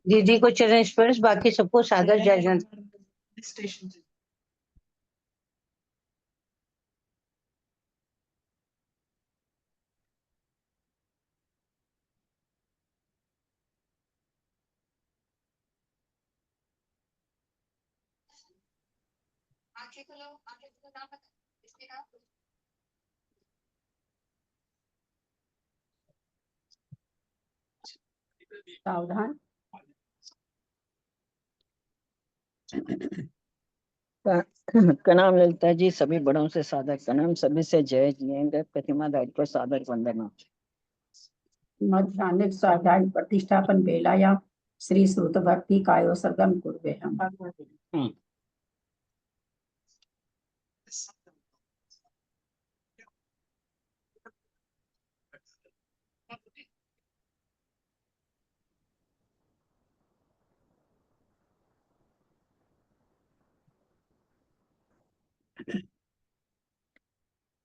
दीदी को चरण स्पर्श, बाकी सबको सादर जय जयंत। सावधान। प्रणाम ललिता जी, सभी बड़ों से सादर प्रणाम, सभी से जय जिनेन्द्र। प्रतिमा धारी को सादर वंदना। मध्याह्निक स्वाध्याय प्रतिष्ठापन बेलायाम श्री श्रुत भक्ति कायो सर्गम कुर्वे हम।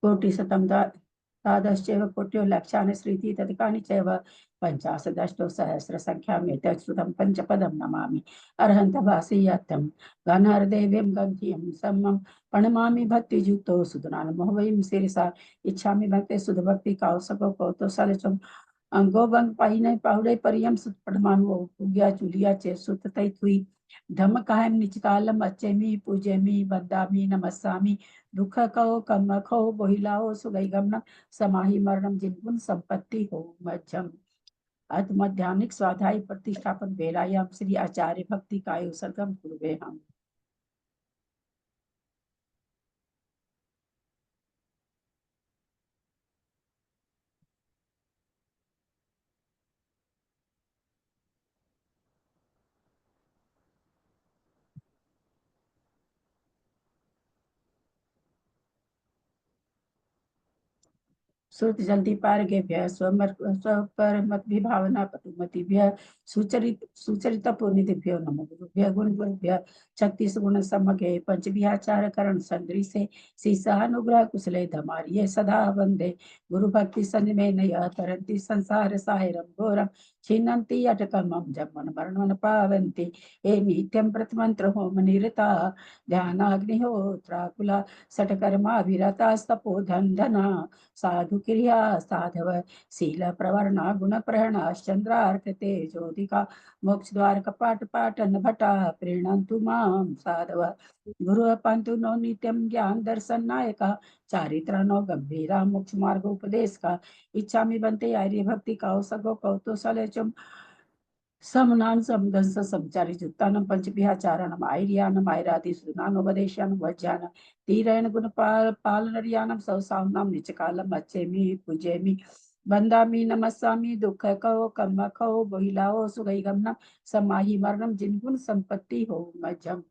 कोटिशतं तादश्चैव कोट्यो लक्षानि श्रीति तदकानि चैव पञ्चाशदष्टौ सहस्रसङ्ख्याम् एतच्छ्रुतं पञ्चपदं नमामि अर्हन्तभासीयत्थं घनहरदेवीं गन्धियं सम्मं प्रणमामि भक्तियुक्तो सुधनानुमोहवैं शिरसा इच्छामि भक्ते सुधभक्ति काउसको कौतोसलचम गोबंग पाइने पाहुड़े परियम सुत पढ़मानु उग्या चुलिया चे सुत तै थुई धम कायम निचकालम अच्छेमी पूजेमी बद्दामी नमस्सामी दुख कहो कम खो बोहिलाओ सुगई गमन समाहि मरणम जिनगुण संपत्ति हो मध्यम। अथ मध्याह्निक स्वाध्याय प्रतिष्ठापन बेलायाम श्री आचार्य भक्ति कायो सर्गम कुर्वे हम। श्रुत जल्दी पारगेभ्य स्वपरमत विभावना पटुमतिभ्य सुचरित पुनिधिभ्यो नमो गुरुभ्य गुण गुरुभ्य छत्तीस गुण समगे पंच विहाचार करण संदृशे सीसानुग्रह कुशले धमारिये सदा वंदे गुरु भक्ति संयमे नय तरंती संसार साहिरम घोरम छिन्नन्ति अटकमं जमन मरणन पावन्ति हे नित्यं प्रतमंत्र होम निरता ध्यानाग्निहोत्राकुला सटकर्मा विरता स्तपो धना साधु क्रिया साधव शील प्रवर्णा गुण प्रहणाश्चंद्रार्क तेजोदिका मोक्ष द्वार कपाट पाटन भटा प्रीणन्तु मां साधव गुरु पंतु नो नित्यं ज्ञान दर्शन नायका चारित्र नो गंभीरा मोक्ष मार्ग उपदेश का इच्छामि बंते आर्य भक्ति काउ सगो कौतुसलेचुम समनान समदंस समचारी जुत्तानम पंचविहाचारणम आयर्यानम आयरादि सुनानोपदेशानम वज्जान तीरेण गुण पालनरियानम सौसावनाम निचकालम अच्छेमि पूजेमि वंदामि नमस्सामि दुख कहो कम कहो बोहिलाओ सुगई गमनम समाहि मरणम जिनगुण संपत्ति हो मज्जम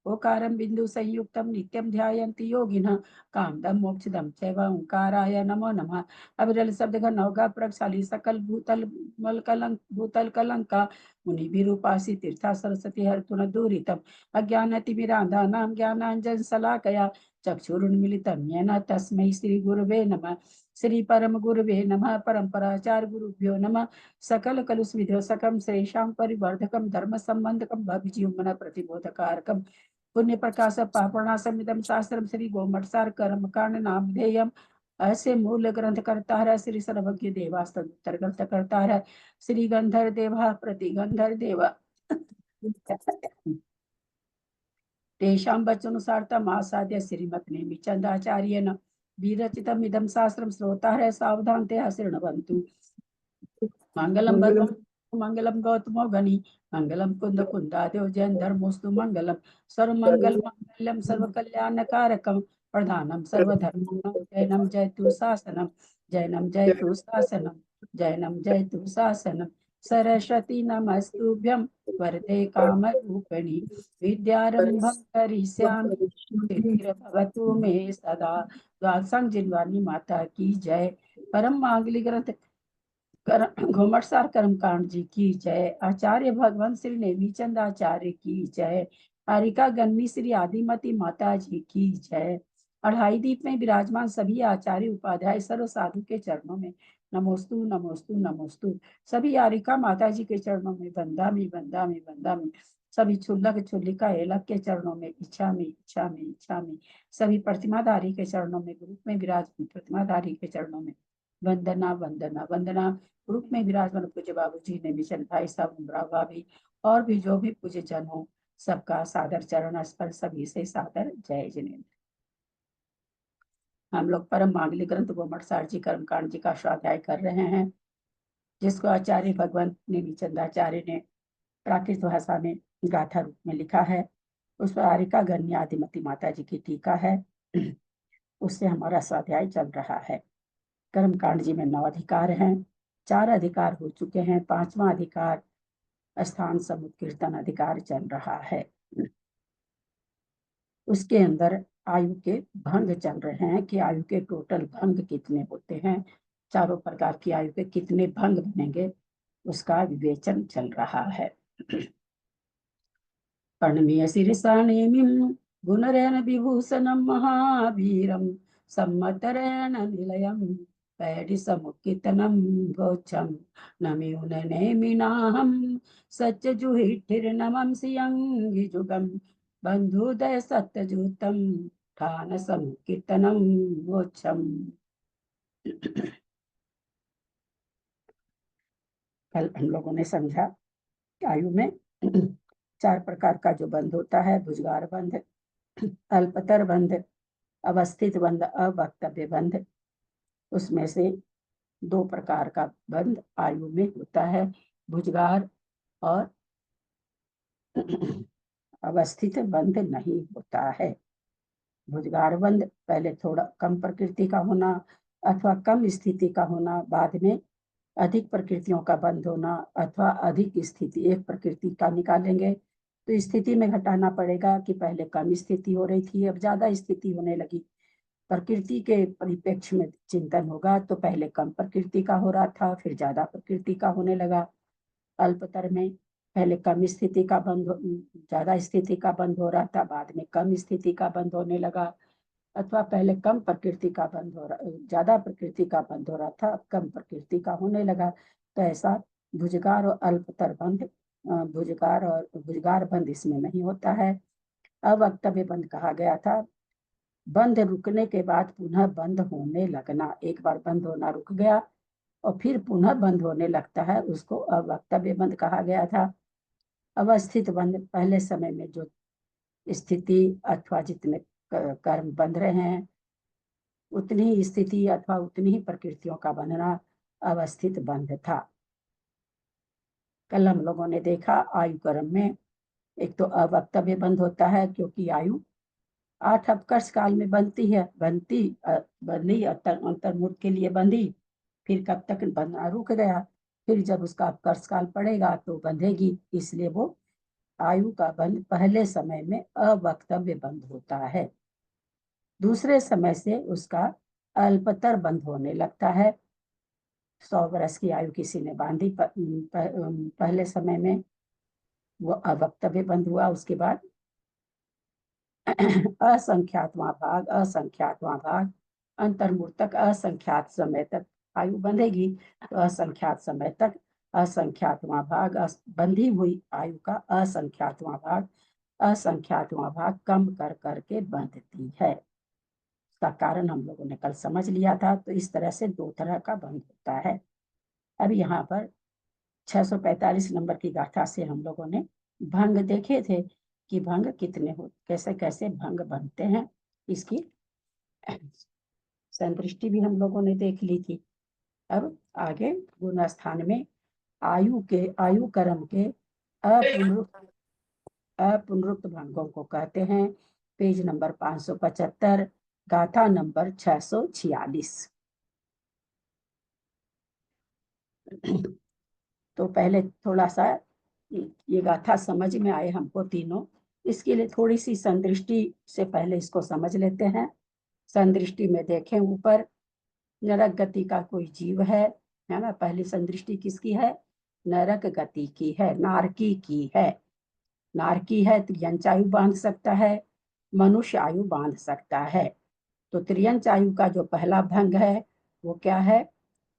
ओकारं बिंदु संयुक्तम नित्यं ध्यायन्ति योगिनः कामदम मोक्षदम चैव ओंकाराय नमो नमः। अविरल शब्द घन नौगा प्रगशाली सकल भूतल कलंका मुनि विरूपासी तीर्था सरस्वती हरतुन दूरितम अज्ञानतिमिरांधा नाम ज्ञानांजन शलाकया चक्षुरुन्मीलितं येन तस्मै श्री गुरुवे नमः। श्री परम गुरुवे नमः। परंपराचार्य गुरुभ्यो नमः। सकल कलुष विध्वंसकम श्रेषां परिवर्धकम धर्म संबंधकम भक्तिजीवन प्रतिबोधकारकम पुण्य प्रकाश पापणासमिदम शास्त्रम श्री गोमटसार कर्म कांड नामधेयम। ऐसे मूल ग्रंथ करता है श्री सर्वज्ञ देवास्तर ग्रंथ करता है श्री गंधर देवा प्रति गंधर देवा तेषां वचनुसारतम आसाद्य श्रीमत् नेमिचंदाचार्येण विरचितम् इदं शास्त्रं श्रोतारः सावधानतया शृण्वन्तु। मंगलम मंगलम गौतमो गणी मंगलम कुंद कुंदादेव जैन धर्मोस्तु मंगलम सर्वमंगल मंगलम सर्वकल्याणकारकम प्रधानम सर्वधर्माणां जैनम जयतु शासनम जैनम जयतु शासनम जैनम जयतु शासनम सरस्वती नमस्तुभ्यं वरदे कामरूपिणी विद्यारंभं करिष्यामि सिद्धिर्भवतु मे सदा। द्वादशांग जिनवानी माता की जय। परम मांगली ग्रंथ घुमटसार कर्मकांड जी की जय। आचार्य भगवान श्री नेमीचंद आचार्य की जय। हरिका गन्नी श्री आदिमती माता जी की जय। अढ़ाई दीप में विराजमान सभी आचार्य उपाध्याय सर्व साधु के चरणों में नमोस्तु नमोस्तु नमोस्तु। सभी यारिका माता जी के चरणों में बंदामी बंदामी बंदामी। सभी छुल्लक छुल्लिका एलक के चरणों में इच्छामी इच्छामी इच्छामी। सभी प्रतिमाधारी के चरणों में, ग्रुप में विराजमान प्रतिमाधारी के चरणों में वंदना वंदना वंदना। ग्रुप में विराजमान पूज्य बाबू जी ने मिशन भाई साहब, उमरा भाभी और भी जो भी पूज्य जन हो, सबका सादर चरण स्पर्श, सभी से सादर जय जिनेन्द्र। हम लोग परम मांगलिक ग्रंथ गोमटसार जी कर्मकांड जी का स्वाध्याय कर रहे हैं, जिसको आचार्य भगवंत नेमिचंदाचार्य ने प्राकृत भाषा में गाथा रूप में लिखा है। उस पर आरिका गण्य आदिमती माता जी की टीका है। उससे हमारा स्वाध्याय चल रहा है। कर्मकांड जी में 9 अधिकार हैं। 4 अधिकार हो चुके हैं, 5वां अधिकार स्थान समुद्र कीर्तन अधिकार चल रहा है। उसके अंदर आयु के भंग चल रहे हैं कि आयु के टोटल भंग कितने होते हैं, चारों प्रकार की आयु के कितने भंग बनेंगे, उसका विवेचन चल रहा है। कर्णमीय शीर्षाणीमिं गुणरेण विभूषणं महावीरं सम्मतरेण निलयं पैडिसमुत्कितनं गोच्छं नमिउननेमिनाहं सच्चजुहिठिर्नमं सियंगिजुगं बन्धुदय सत्यजुतं ठानसमुत्कितनं गोच्छम्। कल हम लोगों ने समझा कि आयु में 4 प्रकार का जो बंध होता है, भुजगार बंध, अल्पतर बंध, अवस्थित बंध, अवक्तव्य बंध। उसमें से 2 प्रकार का बंध आयु में होता है, भुजगार और अवस्थित बंध नहीं होता है। भुजगार बंध पहले थोड़ा कम प्रकृति का होना अथवा कम स्थिति का होना, बाद में अधिक प्रकृतियों का बंध होना अथवा अधिक स्थिति, एक प्रकृति का निकालेंगे तो स्थिति में घटाना पड़ेगा कि पहले कम स्थिति हो रही थी, अब ज्यादा स्थिति होने लगी। प्रकृति के परिप्रेक्ष्य में चिंतन होगा तो पहले कम प्रकृति का हो रहा था, फिर ज्यादा प्रकृति का होने लगा। अल्पतर में पहले कम स्थिति का बंद, ज्यादा स्थिति का बंद हो रहा था, बाद में कम स्थिति का बंद होने लगा। अथवा पहले कम प्रकृति का बंद हो रहा, ज्यादा प्रकृति का बंद हो रहा था, अब कम प्रकृति का होने लगा। तो ऐसा भुजगार और अल्पतर बंध, भुजगार बंध इसमें नहीं होता है। अवक्तव्य बंध कहा गया था, बंध रुकने के बाद पुनः बंद होने लगना। एक बार बंद होना रुक गया और फिर पुनः बंद होने लगता है, उसको अवक्तव्य बंध कहा गया था। अवस्थित बंध, पहले समय में जो स्थिति अथवा जितने कर्म बंध रहे हैं उतनी ही स्थिति अथवा उतनी ही प्रकृतियों का बनना अवस्थित बंध था। कल हम लोगों ने देखा आयु कर्म में एक तो अवक्तव्य बंध होता है, क्योंकि आयु 8 अपकर्ष काल में बनती है, बंधी अंतर्मुख के लिए बंधी, फिर कब तक बंधना रुक गया, फिर जब उसका अपकर्ष काल पड़ेगा तो बंधेगी। इसलिए वो आयु का बंध पहले समय में अवक्तव्य बंध होता है। दूसरे समय से उसका अल्पतर बंध होने लगता है। 100 वर्ष की आयु किसी ने बांधी पहले समय में, वो अवक्तव्य बंध हुआ। उसके बाद असंख्यातवां भाग अंतर्मूर्तक असंख्यात समय तक आयु बंधेगी। तो असंख्यात समय तक असंख्यातवां भाग, बंधी हुई आयु का असंख्यातवां भाग कम कर करके बंधती है। उसका कारण हम लोगों ने कल समझ लिया था। तो इस तरह से 2 तरह का बंध होता है। अब यहाँ पर 645 नंबर की गाथा से हम लोगों ने भंग देखे थे कि भंग कितने हो, कैसे कैसे भंग बनते हैं, इसकी संदृष्टि भी हम लोगों ने देख ली थी। अब आगे गुण स्थान में आयु कर्म के अपुनरुक्त भंगों को कहते हैं। पेज नंबर 575, गाथा नंबर 646। तो पहले थोड़ा सा ये गाथा समझ में आए हमको तीनों, इसके लिए थोड़ी सी संदृष्टि से पहले इसको समझ लेते हैं। संदृष्टि में देखें, ऊपर नरक गति का कोई जीव है ना। पहली संदृष्टि किसकी है? नरक गति की है, नारकी की है। नारकी है, त्रियंच आयु बांध सकता है, मनुष्य आयु बांध सकता है। तो त्रियंच आयु का जो पहला भंग है वो क्या है?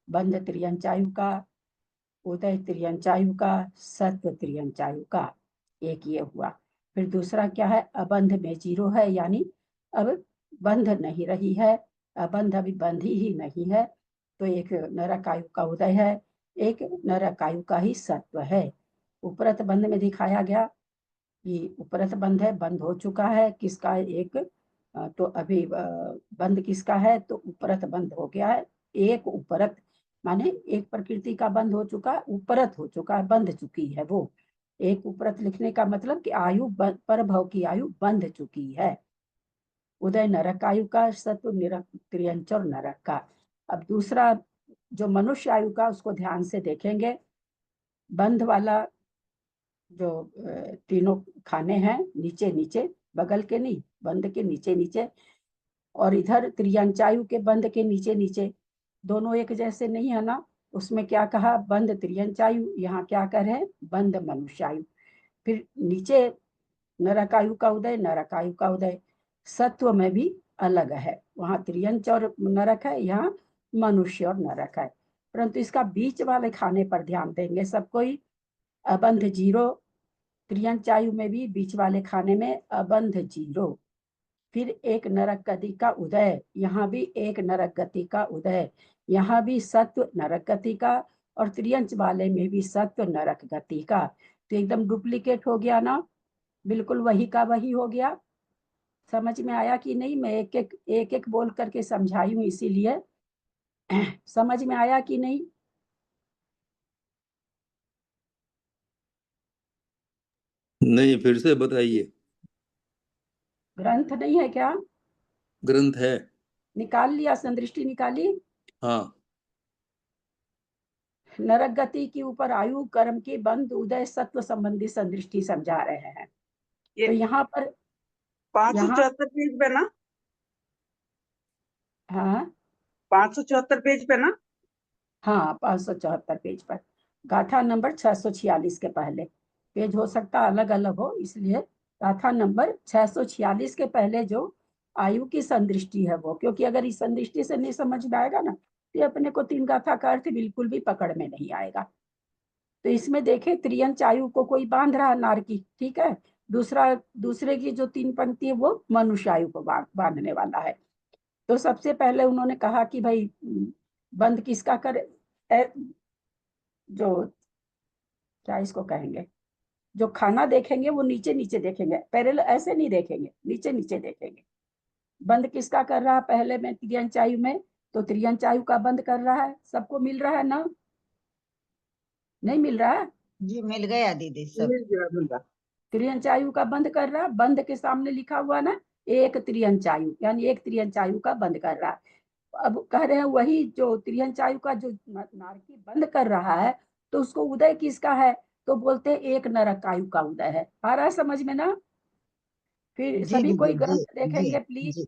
बंध त्रियंचायु का, उदय त्रियंचायु का, सत्व त्रियंचायु का, एक ये हुआ। फिर दूसरा क्या है, अबंध में 0 है, यानी अब बंध नहीं रही है, अबंध अभी बंधी ही नहीं है, तो एक नरक आयु का उदय है, एक नरक आयु का ही सत्व है। उपरत बंध में दिखाया गया कि उपरत बंध है, बंद हो चुका है, किसका एक तो अभी बंद किसका है, तो उपरत बंद हो गया है। एक उपरत माने एक प्रकृति का बंद हो चुका, उपरत हो चुका है, बंध चुकी है वो। एक उपरत लिखने का मतलब कि आयु पर भव की आयु बंध चुकी है। उदय नरक आयु का, सत्व त्रियंचर नरक का। अब दूसरा जो मनुष्य आयु का, उसको ध्यान से देखेंगे। बंध वाला जो तीनों खाने हैं, नीचे नीचे, बगल के नहीं, बंध के नीचे नीचे, और इधर त्रियंचायु के बंध के नीचे नीचे, दोनों एक जैसे नहीं है ना। उसमें क्या कहा, बंध त्रियंचायु, यहाँ क्या कर रहे हैं, बंध मनुष्यायु। फिर नीचे नरकायु का उदय, नरकायु का उदय। सत्व में भी अलग है, वहां त्रियंच और नरक है, यहाँ मनुष्य और नरक है। परंतु इसका बीच वाले खाने पर ध्यान देंगे सब कोई। अबंध 0, त्रियंचायु में भी बीच वाले खाने में अबंध 0। फिर एक नरक गति का उदय, यहाँ भी एक नरक गति का उदय, यहाँ भी सत्व नरक गति का, और त्रियंच वाले में भी सत्व नरक गति का। तो एकदम डुप्लीकेट हो गया ना, बिल्कुल वही का वही हो गया। समझ में आया कि नहीं, मैं एक एक बोल करके समझाई हूँ इसीलिए। समझ में आया कि नहीं? नहीं, फिर से बताइए। ग्रंथ नहीं है क्या? ग्रंथ है। निकाल लिया, संदृष्टि निकाली? हाँ। नरक गति के ऊपर आयु कर्म की बंध उदय सत्व संबंधी संदृष्टि समझा रहे हैं। तो यहाँ पर 574 पेज पे ना, हाँ 574 पेज पे ना। हाँ 574 पेज पर, गाथा नंबर 646 के पहले पेज, हो सकता अलग अलग हो, इसलिए गाथा नंबर 646 के पहले जो आयु की संदृष्टि है वो, क्योंकि अगर इस संदृष्टि से नहीं समझ में आएगा ना, तो अपने को 3 गाथा का अर्थ बिल्कुल भी पकड़ में नहीं आएगा। तो इसमें देखे, त्रियंच आयु को कोई बांध रहा नारकी, ठीक है। दूसरे की जो 3 पंक्ति है वो मनुष्य आयु को बांधने वाला है। तो सबसे पहले उन्होंने कहा कि भाई बंद किसका करे, जो क्या इसको कहेंगे, जो खाना देखेंगे वो नीचे नीचे देखेंगे, पैरेलल ऐसे नहीं देखेंगे, नीचे नीचे देखेंगे। बंद किसका कर रहा है पहले में, त्रियंचायु में, तो त्रियंचायु का बंद कर रहा है। सबको मिल रहा है ना? नहीं मिल रहा है? जी मिल गया दीदी सब। मिल गया। त्रियंचायु का बंद कर रहा है, बंद के सामने लिखा हुआ ना एक त्रियंचायु, यानी एक त्रियंचायु का बंद कर रहा है। अब कह रहे हैं वही जो त्रियंचायु का जो नारकी बंद कर रहा है, तो उसको उदय किसका है, तो बोलते हैं एक नरकायु का उदय है। आ रहा है समझ में ना? फिर जी सभी कोई दीदी ग्रंथ जी देखेंगे जी प्लीज। जी।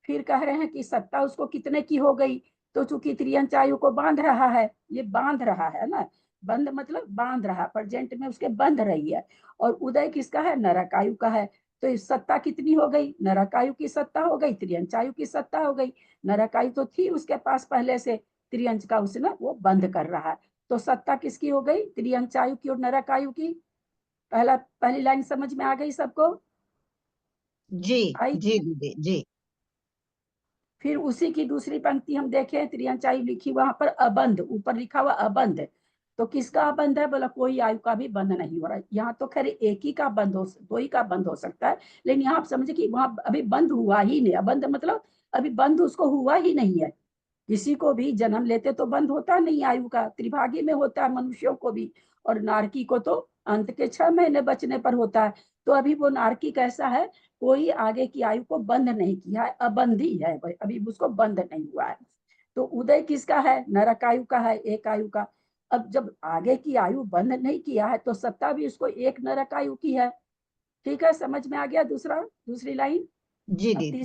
फिर कह रहे हैं कि सत्ता उसको कितने की हो गई, तो चूंकि त्रियंचायु को बांध रहा है, ये बांध रहा है ना, बंद मतलब बांध रहा, प्रेजेंट में उसके बंध रही है। और उदय किसका है, नरकायु का है। तो इस सत्ता कितनी हो गई, नरकायु की सत्ता हो गई, त्रियंचायु की सत्ता हो गई। नरकायु तो थी उसके पास पहले से, त्रियंच का उसने वो बंद कर रहा है। तो सत्ता किसकी हो गई, त्रियंचायु की और नरकायु की। पहली लाइन समझ में आ गई सबको? जी आई? जी दीदी जी। फिर उसी की दूसरी पंक्ति हम देखें, त्रियंचायु लिखी, वहां पर अबंध, ऊपर लिखा हुआ अबंध। तो किसका अबंध है, बोला कोई आयु का भी बंध नहीं हो रहा है। यहाँ तो खैर एक ही का बंद हो, दो ही का बंद हो सकता है, लेकिन यहाँ आप समझे कि वहां अभी बंद हुआ ही नहीं। अबंध मतलब अभी बंद उसको हुआ ही नहीं है। किसी को भी जन्म लेते तो बंद होता नहीं आयु का, त्रिभागी में होता है मनुष्यों को भी, और नारकी को तो अंत के 6 महीने बचने पर होता है। तो अभी वो नारकी कैसा है, कोई आगे की आयु को बंद नहीं किया है, अबंधी है, अभी उसको बंद नहीं हुआ है। तो उदय किसका है, नरक आयु का है, एक आयु का। अब जब आगे की आयु बंद नहीं किया है, तो सत्ता भी उसको एक नरक आयु की है। ठीक है, समझ में आ गया? दूसरी लाइन। जी अब दीदी।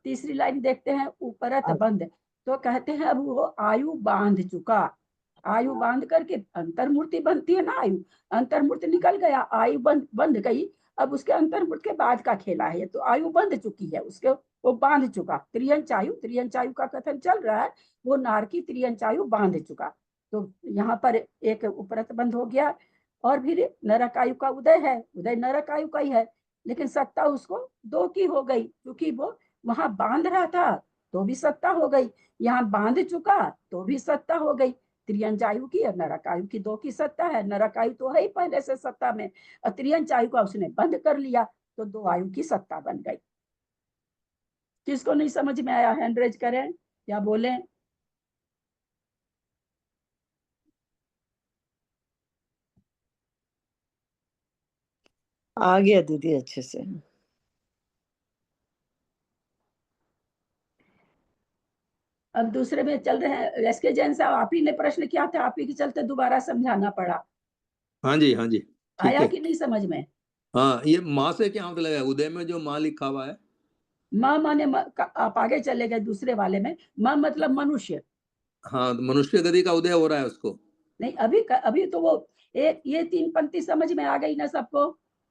तीसरी लाइन देखते हैं, उपरत अब बंध। तो कहते हैं अब वो आयु बांध चुका, आयु बांध करके अंतर्मूर्ति बनती है ना आयु, अंतर्मूर्ति निकल गया, आयु बंध बंध गई। अब उसके अंतर्मूर्ति के बाद का खेला है, तो आयु बंध चुकी है उसके, वो बांध चुका। त्रियंच आयु का कथन चल रहा है, वो नारकी त्रियंच आयु बांध चुका। तो यहाँ पर एक उपरत बंध हो गया, और फिर नरक आयु का उदय है, उदय नरक आयु का ही है, लेकिन सत्ता उसको 2 की हो गई, क्योंकि वो वहां बांध रहा था तो भी सत्ता हो गई, यहाँ बांध चुका तो भी सत्ता हो गई। त्रियंच आयु की और नरक आयु की 2 की सत्ता है। नरक आयु तो है ही पहले से सत्ता में, और त्रियंच आयु का उसने बंद कर लिया, तो 2 आयु की सत्ता बन गई। किसको नहीं समझ में आया हैंड रेज करें या बोले? आ गया दीदी अच्छे से। अब दूसरे में चल रहे हैं। एसके जैन साहब, आप ही ने प्रश्न किया था, आप ही के चलते दोबारा समझाना पड़ा। हाँ जी ठीक आया है। कि नहीं समझ में? हाँ, ये माँ से क्या मतलब है? उदय में जो माँ लिखा हुआ है, माँ माने आप आगे चले गए दूसरे वाले में। माँ मतलब मनुष्य। हाँ, तो मनुष्य गति का उदय हो रहा है उसको। नहीं, अभी तो वो एक ये 3 पंक्ति समझ में आ गई ना सबको?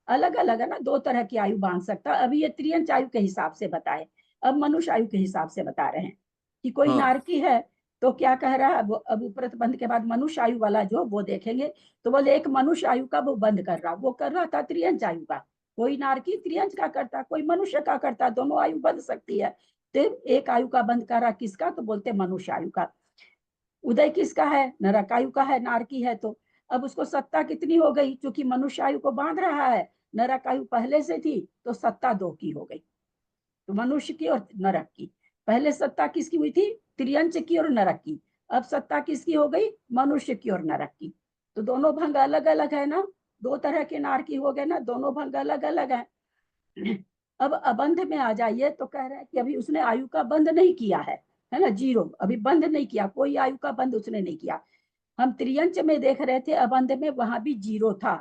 अलग अलग है ना, 2 तरह की आयु बांध सकता। अभी ये त्रियंच आयु के हिसाब से बताए, अब मनुष्य आयु के हिसाब से बता रहे हैं कि कोई हाँ नारकी है तो क्या कह रहा है वो। अब उपरत बंध के बाद मनुष्य आयु वाला जो वो देखेंगे, तो बोले एक मनुष्य आयु का वो बंद कर रहा, वो कर रहा था त्रियंच आयु का। कोई नारकी त्रियंच का करता, कोई मनुष्य का करता, दोनों आयु बंध सकती है। तो एक आयु का बंद कर रहा किसका? तो बोलते मनुष्य आयु का। उदय किसका है? नरक आयु का है, नारकी है तो। अब उसको सत्ता कितनी हो गई? क्योंकि मनुष्य आयु को बांध रहा है, नरक आयु पहले से थी, तो सत्ता 2 की हो गई। तो मनुष्य की और नरक की। पहले सत्ता किसकी हुई थी? त्रियंच की और नरक की। अब सत्ता किसकी हो गई? मनुष्य की और नरक की। तो दोनों भंग अलग अलग है ना, 2 तरह के नारकी हो गए ना, दोनों भंग अलग अलग है। अब अबंध में आ जाइए तो कह रहे हैं कि अभी उसने आयु का बंध नहीं किया है ना, 0, अभी बंध नहीं किया, कोई आयु का बंध उसने नहीं किया। हम त्रियंच में देख रहे थे, अबंध में वहां भी 0 था।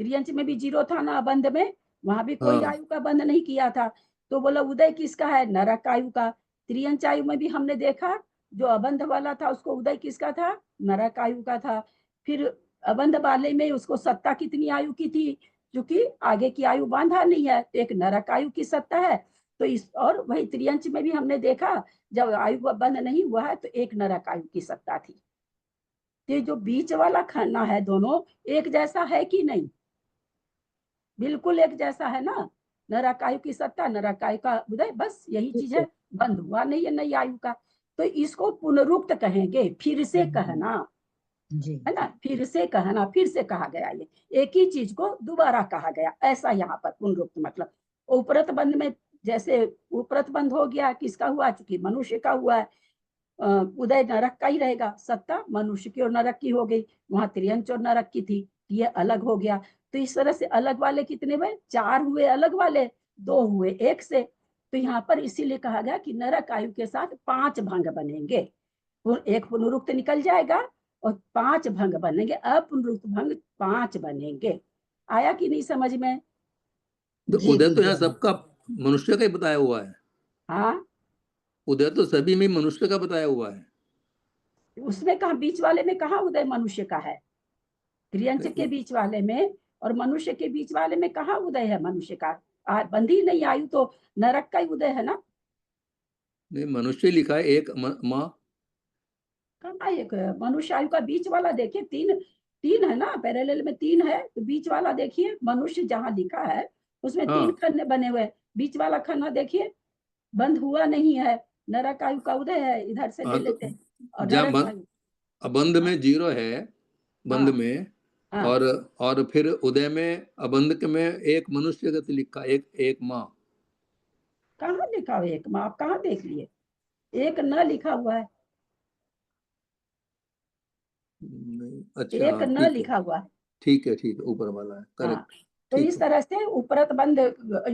त्रियंच में भी 0 था ना, अबंध में वहां भी कोई हाँ आयु का बंध नहीं किया था। तो बोला उदय किसका है? नरक आयु का। त्रियंच आयु में भी हमने देखा, जो अबंध वाला था उसको उदय किसका था? नरक आयु का था। फिर अबंध वाले में उसको सत्ता कितनी आयु की थी? क्योंकि आगे की आयु बांधा नहीं है, तो एक नरक आयु की सत्ता है। तो इस और वही त्रियंच में भी हमने देखा, जब आयु बंध नहीं हुआ है तो एक नरक आयु की सत्ता थी। ये जो बीच वाला खाना है, दोनों एक जैसा है कि नहीं? बिल्कुल एक जैसा है ना। नरक आयु की सत्ता, नरक आयु का उदय, बस यही चीज है। बंद हुआ नहीं है नई आयु का, तो इसको पुनरुक्त कहेंगे, फिर से कहना जी है ना, फिर से कहना, फिर से कहा गया। ये एक ही चीज को दोबारा कहा गया, ऐसा यहाँ पर पुनरुक्त मतलब। उपरत बंध में जैसे उपरत बंध हो गया, किसका हुआ? चूंकि मनुष्य का हुआ है, उदय नरक का ही रहेगा, सत्ता मनुष्य की और नरक की हो गई, वहां त्रियंच और नरक की थी, ये अलग हो गया। तो इस तरह से अलग वाले कितने हुए? 4 हुए अलग वाले, 2 हुए एक से। तो यहाँ पर इसीलिए कहा गया कि नरक आयु के साथ 5 भंग बनेंगे। एक पुनरुक्त निकल जाएगा और 5 भंग बनेंगे, अपुनरुक्त भंग 5 बनेंगे। आया कि नहीं समझ में? तो जी उदय तो दीदी यहाँ हाँ। सबका मनुष्य का ही बताया हुआ है। हाँ, उदय तो सभी में मनुष्य का बताया हुआ है। उसमें कहा बीच वाले में कहा उदय मनुष्य का है? त्रियंच के बीच वाले में और मनुष्य के बीच वाले में कहा उदय है मनुष्य का? बंधी नहीं आयु तो नरक का ही उदय है ना। नहीं, मनुष्य लिखा है एक माँ। कहा एक मनुष्य आयु का बीच वाला देखिए, 3 है ना, पैरेलल में 3 है, तो बीच वाला देखिए, मनुष्य जहाँ लिखा है उसमें 3 हाँ, खन्ने बने हुए, बीच वाला खन्ना देखिए बंद हुआ नहीं है, नरक आयु का उदय है, इधर से ले हाँ, तो लेते हैं। और जहाँ नरक आयु, अबंध में 0 है, बंध हाँ में, हाँ, और फिर उदय में अबंध में एक मनुष्य गति लिखा, एक माँ। कहाँ लिखा हुआ एक माँ? आप कहाँ देख लिए? एक न लिखा हुआ है, नहीं, अच्छा, एक हाँ, न ठीक है लिखा हुआ है। ठीक है ठीक है, ऊपर वाला है, हाँ, करेक्ट। तो ठीक इस है। तरह से उपरत बंध,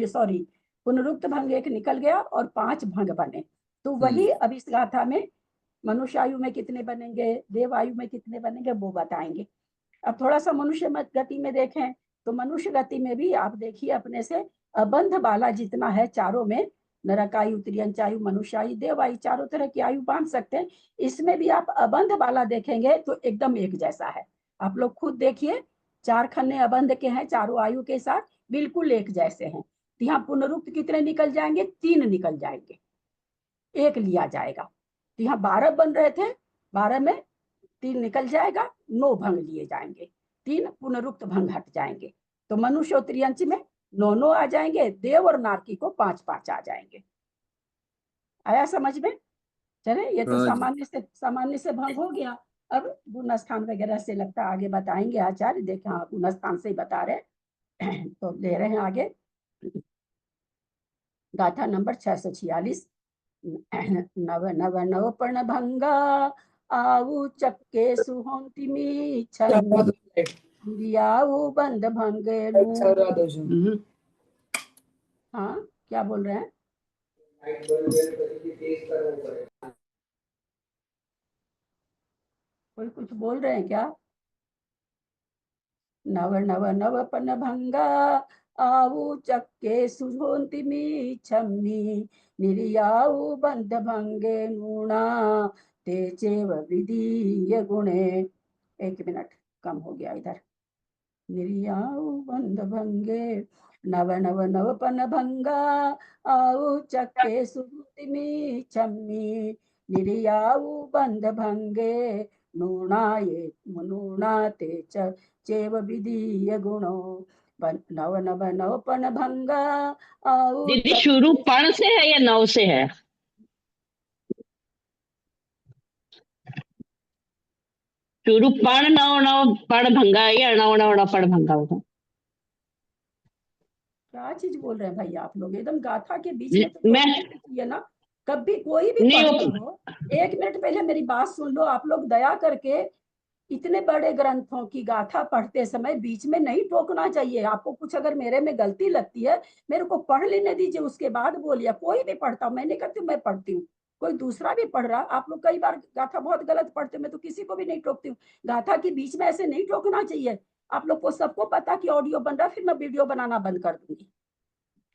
सॉरी, पुनरुक्त भंग एक निकल गया और 5 भंग बने। तो वही अब इस गाथा में मनुष्य आयु में कितने बनेंगे, देव आयु में कितने बनेंगे, वो बताएंगे। अब थोड़ा सा मनुष्य गति में देखें, तो मनुष्य गति में भी आप देखिए अपने से, अबंध वाला जितना है चारों में, नरक आयु, त्रियंच आयु, मनुष्य आयु, देव आयु, चारों तरह की आयु बांध सकते हैं। इसमें भी आप अबंध वाला देखेंगे तो एकदम एक जैसा है। आप लोग खुद देखिए, 4 खन्ने अबंध के हैं चारों आयु के साथ, बिल्कुल एक जैसे हैं। तो यहाँ पुनरुक्त कितने निकल जाएंगे? 3 निकल जाएंगे, 1 लिया जाएगा। तो यहाँ 12 बन रहे थे, 12 में 3 निकल जाएगा, 9 भंग लिए जाएंगे, 3 पुनरुक्त भंग हट जाएंगे। तो मनुष्य और त्रियंच में 9 आ जाएंगे, देव और नारकी को 5 आ जाएंगे। आया समझ में? चले, ये तो हाँ जी। सामान्य से भंग हो गया। अब गुण स्थान वगैरह से लगता है आगे बताएंगे आचार्य। देखें, हाँ, गुण स्थान से ही बता रहे तो ले रहे हैं आगे। गाथा नंबर 646। नव नव नव पर्ण भंगा आऊ चक्के सुहोंतिमी छंदियाऊ बंद भंगे नू। हाँ, क्या बोल रहे हैं? कोई कुछ बोल रहे हैं क्या? नव नव नव पन भंगा आऊ चक्के सुहोंतिमी छम्मी निर्याऊ बंद भंगे नूणा तेचेव विधीय गुणे। 1 मिनट, कम हो गया इधर। निर्याऊ बंद भंगे नव नव नव पन भंगा आऊ चक्के सुहोंतिमी छम्मी निर्याऊ बंद भंगे नूणाये नूणाते चेव विधीय गुणो। नव नव नव पन भंगा आऊ दीदी शुरू पण से है या नव से है? शुरू पण नव नव पण भंगा है या नव नव नव पण भंगा होगा? क्या चीज बोल रहे हैं भाई आप लोग? एकदम गाथा के बीच में तो मैं ये ना, कभी कोई भी नहीं पढ़ते वो हो, 1 मिनट पहले मेरी बात सुन लो। आप लोग दया करके इतने बड़े ग्रंथों की गाथा पढ़ते समय बीच में नहीं टोकना चाहिए। आपको कुछ अगर मेरे में गलती लगती है, मेरे को पढ़ लेने दीजिए, उसके बाद बोलिए। कोई भी पढ़ता, मैं नहीं करती, मैं पढ़ती हूँ, कोई दूसरा भी पढ़ रहा। आप लोग कई बार गाथा बहुत गलत पढ़ते, मैं तो किसी को भी नहीं टोकती हूँ। गाथा के बीच में ऐसे नहीं टोकना चाहिए। आप लोग को सबको पता कि ऑडियो बन रहा, फिर मैं वीडियो बनाना बंद कर दूंगी।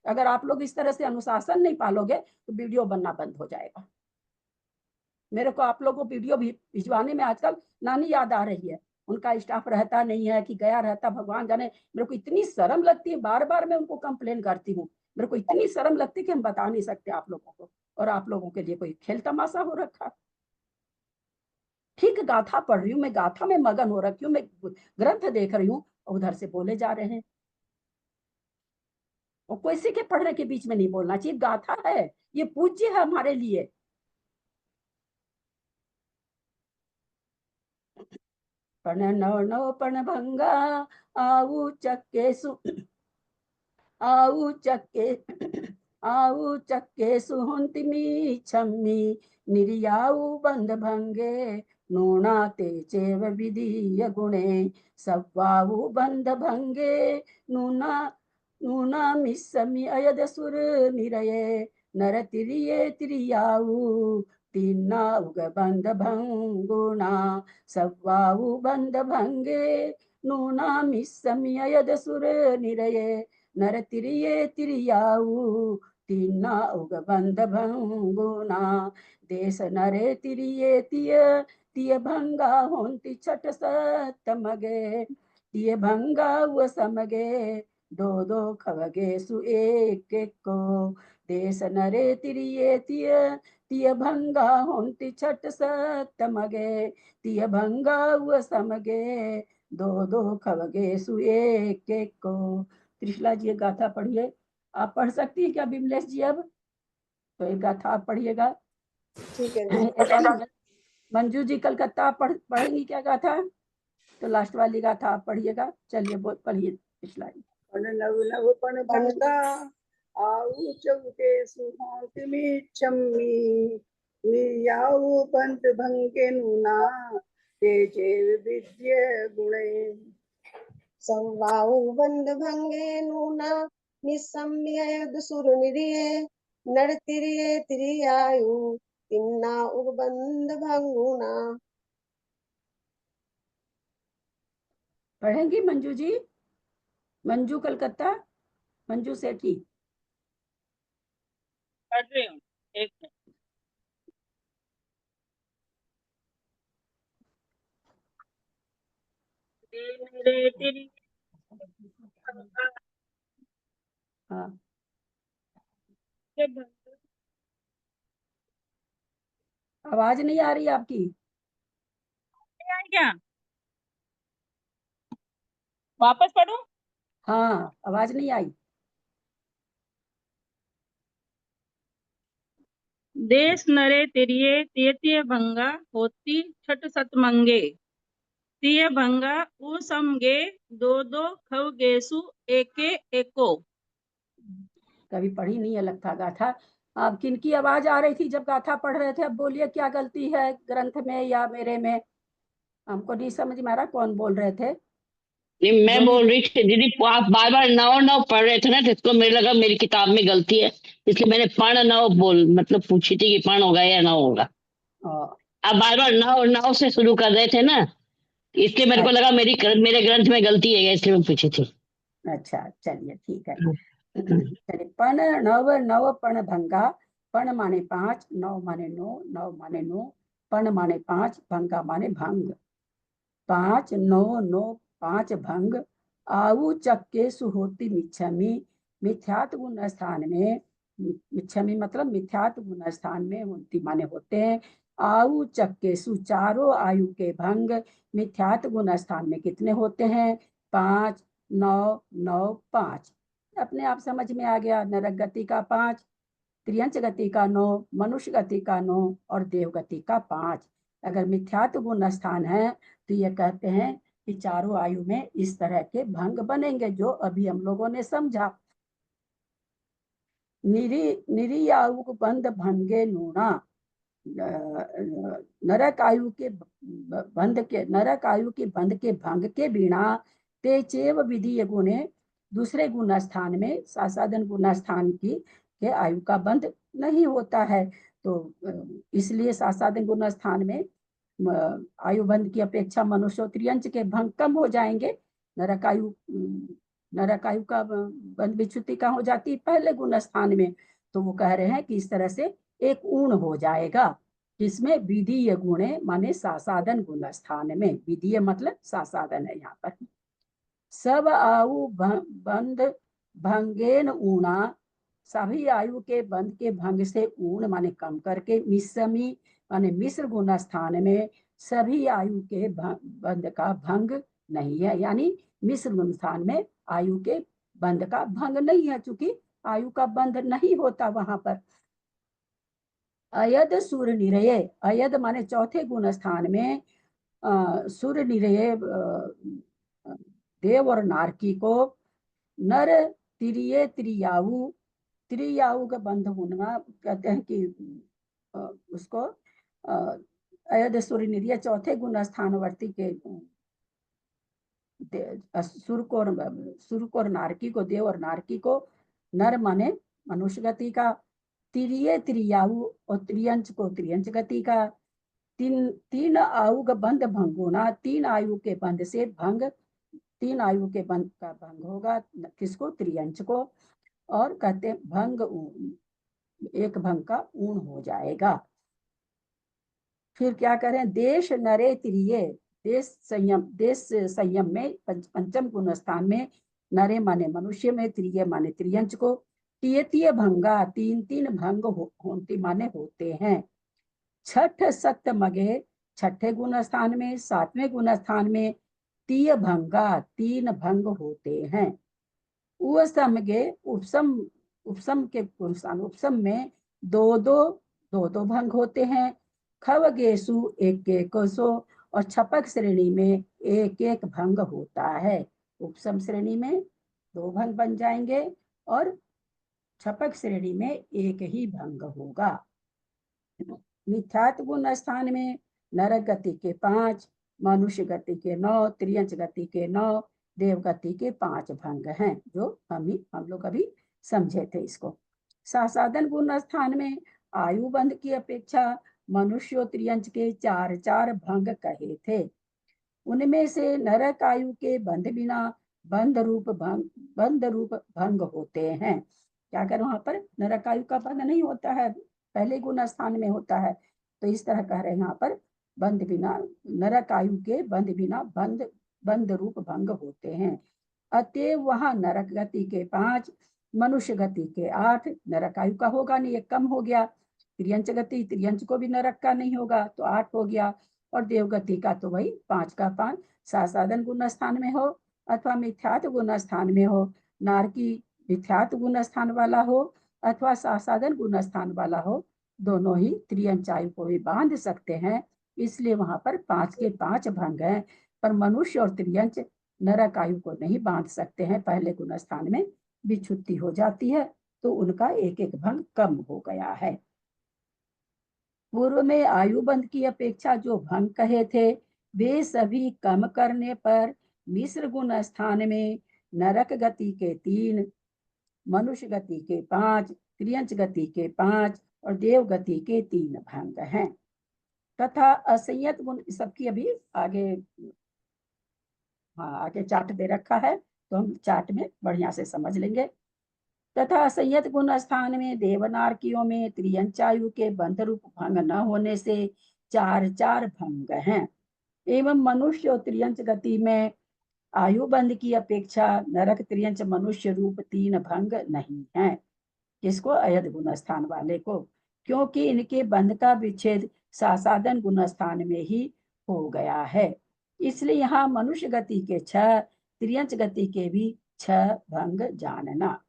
अगर आप लोग इस तरह से अनुशासन नहीं पालोगे तो वीडियो बनना बंद हो जाएगा। मेरे को आप लोगों को वीडियो भी भिजवाने में आजकल नानी याद आ रही है। उनका स्टाफ रहता नहीं है कि गया रहता, भगवान जाने। मेरे को इतनी शर्म लगती है, बार बार मैं उनको कंप्लेन करती हूँ। मेरे को इतनी शर्म लगती है कि हम बता नहीं सकते आप लोगों को। और आप लोगों के लिए कोई खेल तमाशा हो रखा। ठीक गाथा पढ़ रही हूँ मैं, गाथा में मगन हो रखी हूँ मैं, ग्रंथ देख रही हूँ, उधर से बोले जा रहे हैं। और किसी के पढ़ने के बीच में नहीं बोलना चाहिए। गाथा है, ये पूज्य है हमारे लिए। पण नव नव पण भंगा आऊ चक्के आऊ चक्के आऊ चक्के सुहुंतिमी छम्मी निर्याऊ बंद भंगे नूणाते चेव विधीय गुणे सव्वाऊ बंद भंगे नूना नूना मिस्समि अयद सुर निरये नर तिरिये तिरियाऊ तीना उग बंद भंगुना सव्वाऊ बंद भंगे नूना मिस्समि अयद सुर निरये नर तिरिये तिरियाऊ तीना उग बंद भंगुना देश नरे तिरिये तिय भंगा होंति छट सतमगे तिय भंगा व समगे दो दो खवगे सु एक एक को देश नरे तिरिये तिय भंगा होंति छट सतमगे तिय भंगा व समगे दो दो खवगे सु एक एक को। त्रिशला जी गाथा पढ़िए। आप पढ़ सकती है क्या बिमलेश जी? अब तो एक गाथा आप पढ़िएगा। ठीक है। एक और मंजू जी कलकत्ता पढ़ेंगी क्या गाथा? तो लास्ट वाली गाथा आप पढ़िएगा। चलिए पढ़िए त्रिशला जी। नव नव पण भंगा आऊ चौके सुहांतिमी छम्मी निर्याऊ बंद भंगे नूना तेजे विद्य गुणे संवाऊ बंद भंगे नूना निसम्य सुर निरिये नर तिरिये तिरियायु तिन्ना उग बंद भंगुना। पढ़ेंगी मंजू जी? मंजू कलकत्ता, मंजू सेठी। पढ़ रही हूँ, एक मिनट। हाँ, आवाज नहीं आ रही आपकी। क्या वापस पढ़ूं? हाँ, आवाज नहीं आई। देश नरे तिरिये तिय भंगा होती छठ सत मंगे तिय भंगा उ समगे दो दो खव गेसु एके एको। कभी पढ़ी नहीं है लगता गाथा। अब किनकी आवाज आ रही थी जब गाथा पढ़ रहे थे? अब बोलिए क्या गलती है ग्रंथ में या मेरे में? हमको नहीं समझ में आ रहा कौन बोल रहे थे। नहीं, मैं जो भी बोल रही थी दीदी, आप बार बार नौ नौ पढ़ रहे थे ना, तो इसको मेरे लगा मेरी किताब में गलती है, इसलिए मैंने पढ़ नौ बोल मतलब पूछी थी कि पढ़ होगा या नौ होगा। अ, आप बार बार नौ नौ से शुरू कर रहे थे ना, इसलिए मेरे को लगा मेरे ग्रंथ में गलती है, इसलिए मैं पूछी थी। अच्छा, चलिए ठीक है। चलिए, पण नव नव पण भंगा। पण माने 5, नव माने 9, नव माने 9, पण माने 5, भंगा माने भंग। 5 9 9 5 भंग। आऊ चक्के सुहोती मिच्छमी। मिथ्यात गुण स्थान में, मिच्छमी मतलब मिथ्यात गुण स्थान में होती माने होते हैं। आऊ चक्के सु चारों आयु के भंग। मिथ्यात गुण स्थान में कितने होते हैं? 5 9 9 5। अपने आप समझ में आ गया। नरक गति का 5, त्रियंच गति का 9, मनुष्य गति का 9 और देव गति का 5। अगर मिथ्यात गुण स्थान है तो ये कहते हैं कि चारों आयु में इस तरह के भंग बनेंगे जो अभी हम लोगों ने समझा। निरियायु बंद भंगे नूना। नरक आयु के बंध के, नरक आयु के बंध के भंग के बिना ते चेव विधि गुणे। दूसरे गुण स्थान में, सासाधन गुण स्थान की के आयु का बंध नहीं होता है, तो इसलिए सासाधन गुण स्थान में आयु बंध की अपेक्षा मनुष्य त्रियंच के भंग कम हो जाएंगे। नरक आयु का बंध विच्युति कहाँ हो जाती है? पहले गुण स्थान में। तो वो कह रहे हैं कि इस तरह से एक ऊण हो जाएगा, जिसमें विधीय गुणे माने सासाधन गुण स्थान में। विधीय मतलब सासाधन है यहाँ पर। सब आयु बंध भंगेन ऊणा। सभी आयु के बंध के भंग से ऊण माने कम करके। मिश्रमी माने मिश्र गुण स्थान में सभी आयु के बंध का भंग नहीं है, यानी मिश्र गुण स्थान में आयु के बंध का भंग नहीं है, चूंकि आयु का बंध नहीं होता वहां पर। अयद सूर्य निरय। अयद माने चौथे गुण स्थान में सूर्य निरय देव और नारकी को। नर तिरिये त्रियाऊ। त्रियाऊ का बंध होना कहते हैं कि उसको अयद सूर्य निरय चौथे गुण स्थानवर्ती के सुर को और नारकी को, देव और नारकी को। नर माने मनुष्य गति का। तिरिये त्रियाऊ और त्रियंच को त्रियंच गति का। तीन आयु का बंध भंग होना। 3 आयु के बंध से भंग, 3 आयु के बंध का भंग होगा किसको? त्रियंच को। और कहते भंग एक भंग का ऊण हो जाएगा। फिर क्या करें? देश नरे त्रिये। देश संयम में पंचम गुण स्थान में नरे माने मनुष्य में, त्रिये माने त्रियंच को। तिय भंगा 3 भंग होती माने होते हैं। छठ सप्त मगे छठे गुण स्थान में, 7वें गुण स्थान में तीय भंगा 3 भंग होते हैं। उपसमगे उपसम के गुण स्थान, उपसम में दो भंग होते हैं। खवगेसु एक सो और छपक श्रेणी में एक भंग होता है। उपसम श्रेणी में 2 भंग बन जाएंगे और छपक श्रेणी में एक ही भंग होगा। मिथ्यात गुण स्थान में नरक गति के 5, मनुष्य गति के 9, त्रियंच गति के 9, देव गति के 5 भंग हैं, जो हम लोग अभी समझे थे इसको। सासाधन गुण स्थान में आयु बंध की अपेक्षा मनुष्य त्रियंच के 4 भंग कहे थे। उनमें से नरक आयु के बंध बिना बंध रूप भंग होते हैं। क्या कर वहां पर नरक आयु का बंध नहीं होता है, पहले गुण स्थान में होता है। तो इस तरह कह रहे हैं यहाँ पर बंध बिना, नरक आयु के बंध बिना बंध रूप भंग होते हैं। अतएव वहां नरक गति के 5, मनुष्य गति के 8, नरक आयु का होगा नहीं, एक कम हो गया। त्रियंच गति, त्रियंच को भी नरक का नहीं होगा तो 8 हो गया। और देवगति का तो वही 5 का 5, सासाधन गुण स्थान में हो अथवा मिथ्यात गुण स्थान में हो। नारकी मिथ्यात गुण स्थान वाला हो अथवा सासाधन गुण स्थान वाला हो, दोनों ही त्रियंच आयु को भी बांध सकते हैं, इसलिए वहां पर 5 के 5 भंग हैं। पर मनुष्य और त्रियंच नरक आयु को नहीं बांध सकते हैं, पहले गुण स्थान में विच्छुत्ति हो जाती है तो उनका एक एक भंग कम हो गया है। पूर्व में आयु बंध की अपेक्षा जो भंग कहे थे वे सभी कम करने पर मिश्र गुण स्थान में नरक गति के 3, मनुष्य गति के 5, त्रियंच गति के 5 और देव गति के 3 भंग हैं। तथा असंयत गुण, सबकी अभी आगे आगे चार्ट दे रखा है तो हम चार्ट में बढ़िया से समझ लेंगे। तथा असंयत गुण स्थान में देवनारकियों में त्रियंचायु के बंध रूप भंग न होने से 4 भंग हैं। एवं मनुष्य और त्रियंच गति में आयु बंध की अपेक्षा नरक त्रियंच मनुष्य रूप 3 भंग नहीं है। किसको? अयद गुण स्थान वाले को, क्योंकि इनके बंध का विच्छेद सासाधन गुण स्थान में ही हो गया है। इसलिए यहाँ मनुष्य गति के 6, त्रियंच गति के भी 6 भंग जानना।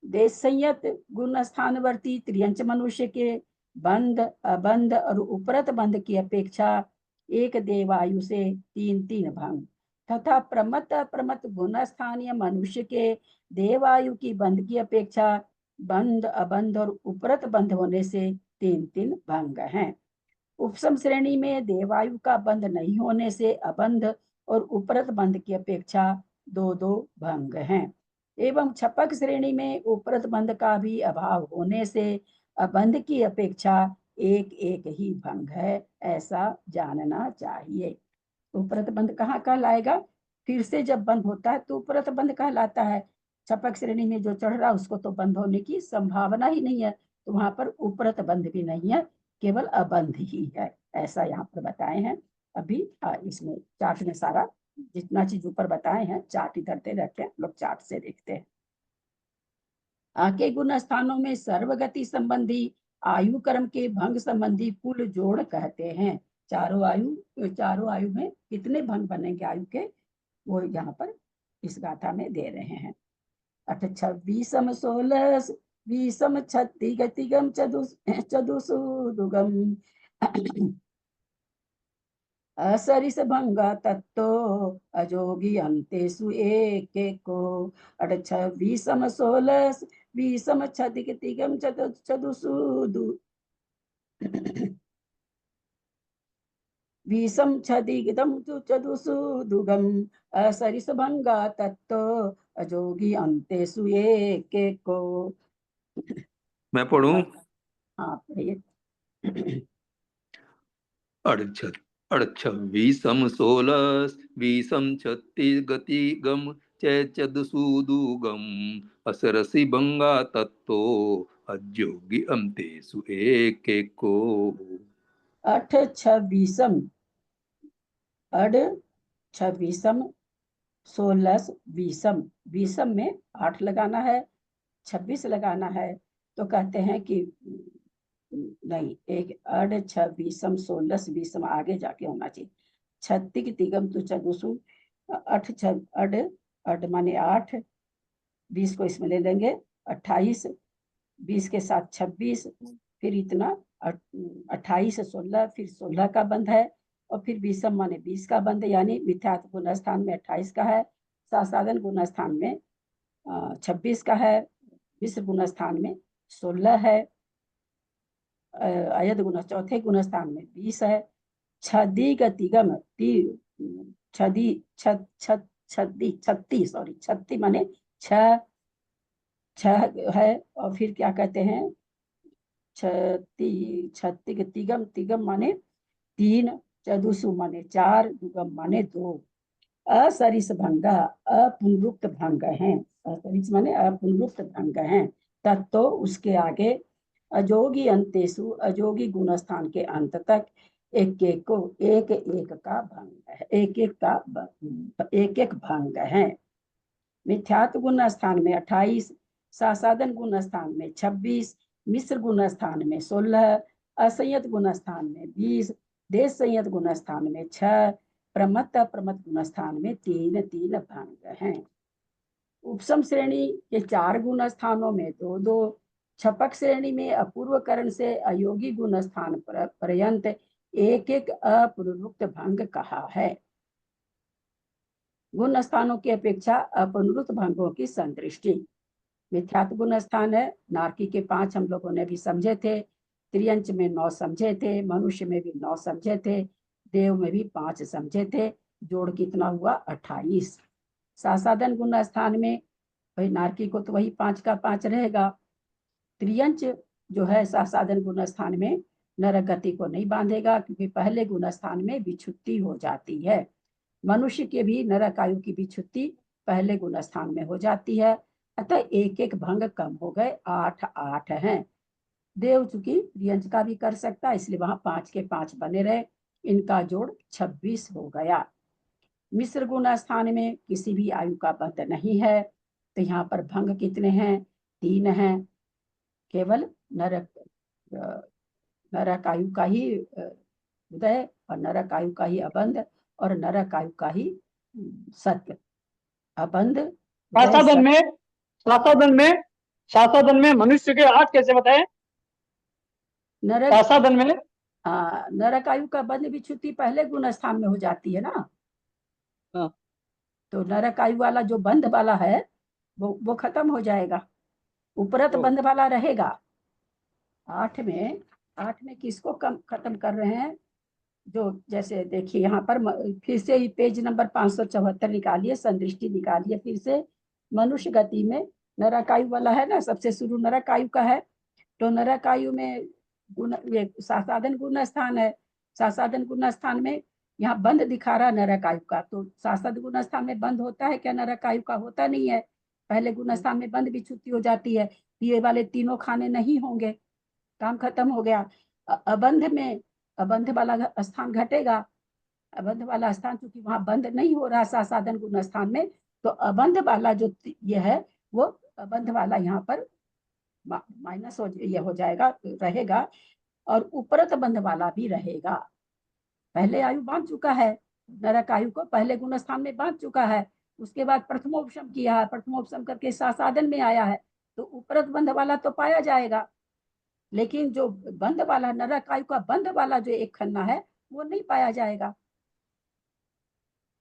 देश संयत गुण स्थानवर्ती त्रियंच मनुष्य के बंध, अबंध और उपरत बंध की अपेक्षा एक देवायु से 3 भंग तथा प्रमत अप्रमत गुण स्थानीय मनुष्य के देवायु की बंध की अपेक्षा बंध, अबंध और उपरत बंध होने से 3 भंग हैं। उपसम श्रेणी में देवायु का बंध नहीं होने से अबंध और उपरत बंध की अपेक्षा 2 भंग हैं। एवं छपक श्रेणी में उपरत बंध का भी अभाव होने से अबंध की अपेक्षा एक ही भंग है, ऐसा जानना चाहिए। उपरत बंध कहाँ कहलाएगा? फिर से जब बंध होता है तो उपरत बंध कहलाता है। छपक श्रेणी में जो चढ़ रहा उसको तो बंध होने की संभावना ही नहीं है, तो वहां पर उपरत बंध भी नहीं है, केवल अबंध ही है, ऐसा यहाँ पर बताए हैं। अभी इसमें चार्ट में सारा जितना चीज ऊपर बताए हैं चार्ट इधर दे रखे हैं, लोग चार्ट से देखते हैं। आके गुण स्थानों में सर्वगति संबंधी आयु कर्म के भंग संबंधी कुल जोड़ कहते हैं। चारों आयु में कितने भंग बनेंगे आयु के, वो यहाँ पर इस गाथा में दे रहे हैं। 8 26 16 20 छत्ती गतिगम चदुसुदुगम असरिस भंगा तत्तो अजोगी अंतेषु एको 8 26 16 20 छत्ती गतिगम चदुसुदु विषम छदिगदम चदुसुदुगम असरिस भंगा तत्तो अजोगी अंतेषु एको। मैं पढ़ूं? हाँ पढ़िए। 28 16 20 छत्तीस गति गम चदुसूदुगम असरसी भंगा तत्तो अज्योगी अंतेषु एको। 8 26 अड 26 16 20 20 में 8 लगाना है, 26 लगाना है, तो कहते हैं कि नहीं, एक अड 26 16 20 आगे जाके होना चाहिए। छत्तीस तिगम तो चदुसु 8 अड माने 8, 20 को इसमें ले लेंगे 28, 20 के साथ 26, फिर इतना 28 16, फिर 16 का बंध है और फिर 20 माने 20 का बंध, यानी मिथ्यात्व गुण स्थान में 28 का है, सासाधन गुण स्थान में 26 का है, मिश्र गुण स्थान में 16 है, अयद गुण चौथे गुण स्थान में 20 है। छदी गतिगम छत्ती माने 6 है, और फिर क्या कहते हैं छत्ती गतिगम, तिगम माने 3, चदुसु माने 4, दुगम माने 2। असरिस भंगा अपुनरुक्त भंग हैं, असरिस माने अपुनरुक्त भंग हैं। तत्तो उसके आगे अजोगी अंतेषु अजोगी गुण स्थान के अंत तक एक एक का भंग है, एक एक भंग है। मिथ्यात्व गुण स्थान में 28, सासाधन गुण स्थान में 26, मिश्र गुण स्थान में 16, असंयत गुण स्थान में 20, देश संयत गुण स्थान में 6, प्रमत्त अप्रमत्त गुण स्थान में 3 भंग हैं। उपसम श्रेणी के 4 गुण स्थानों में 2, छपक श्रेणी में अपूर्व करण से अयोगी गुण स्थान पर्यंत 1 अपुनरुक्त भंग कहा है। गुण स्थानों की अपेक्षा अपुनरुक्त भंगों की संदृष्टि। मिथ्यात्व गुण स्थान है, नारकी के 5 हम लोगों ने भी समझे थे, त्रियंच में 9 समझे थे, मनुष्य में भी 9 समझे थे, देव में भी 5 समझे थे, जोड़ कितना हुआ 28। सासाधन गुण स्थान में भाई नारकी को तो वही 5 का 5 रहेगा। त्रियंच जो है सासाधन गुण स्थान में नरक गति को नहीं बांधेगा, क्योंकि पहले गुण स्थान में विच्छुत्ति हो जाती है। मनुष्य के भी नरक आयु की विच्छुत्ति पहले गुण स्थान में हो जाती है, अतः 1 भंग कम हो गए, 8 हैं। देव चूंकि त्रियंच का भी कर सकता है, इसलिए वहां 5 के 5 बने रहे, इनका जोड़ 26 हो गया। मिश्र गुण स्थान में किसी भी आयु का बंध नहीं है, तो यहाँ पर भंग कितने हैं? 3 हैं। केवल नरक आयु का ही उदय और नरक आयु का ही अबंध और नरक आयु का ही सत्य। अबंध शासादन में मनुष्य के 8 कैसे बताए? नरक शासादन में नरक आयु का बंध विच्छुत्ति पहले गुण स्थान में हो जाती है ना। हाँ। तो नरक आयु वाला जो बंध वाला है वो खत्म हो जाएगा, उपरत बंध वाला रहेगा। 8 में किसको खत्म कर रहे हैं? जो जैसे देखिए यहाँ पर फिर से पेज नंबर 574 निकालिए, संदृष्टि निकालिए फिर से। मनुष्य गति में नरक आयु वाला है ना, सबसे शुरू नरक आयु का है, तो नरक आयु में गुण ये सासाधन गुण स्थान है। सासाधन गुण स्थान में यहाँ बंद दिखा रहा नरक आयु का, तो सासाधन गुण स्थान में बंद होता है क्या? नरक आयु का होता नहीं है, पहले गुण स्थान में बंद विच्छुत्ति हो जाती है, ये वाले तीनों खाने नहीं होंगे, काम खत्म हो गया। अबंध में अबंध वाला स्थान घटेगा, अबंध वाला स्थान चूंकि वहां बंद नहीं हो रहा सासाधन गुण स्थान में, तो अबंध वाला जो ये है वो अबंध वाला यहाँ पर माइनस हो जाएगा, रहेगा, और उपरत बंध वाला भी रहेगा। पहले आयु बांध चुका है, नरक आयु को पहले गुण स्थान में बांध चुका है, उसके बाद प्रथमोपशम किया है, प्रथमोपशम करके सासाधन में आया है, तो उपरत बंध वाला तो पाया जाएगा, लेकिन जो बंध वाला नरक आयु का बंध वाला जो एक खन्ना है वो नहीं पाया जाएगा,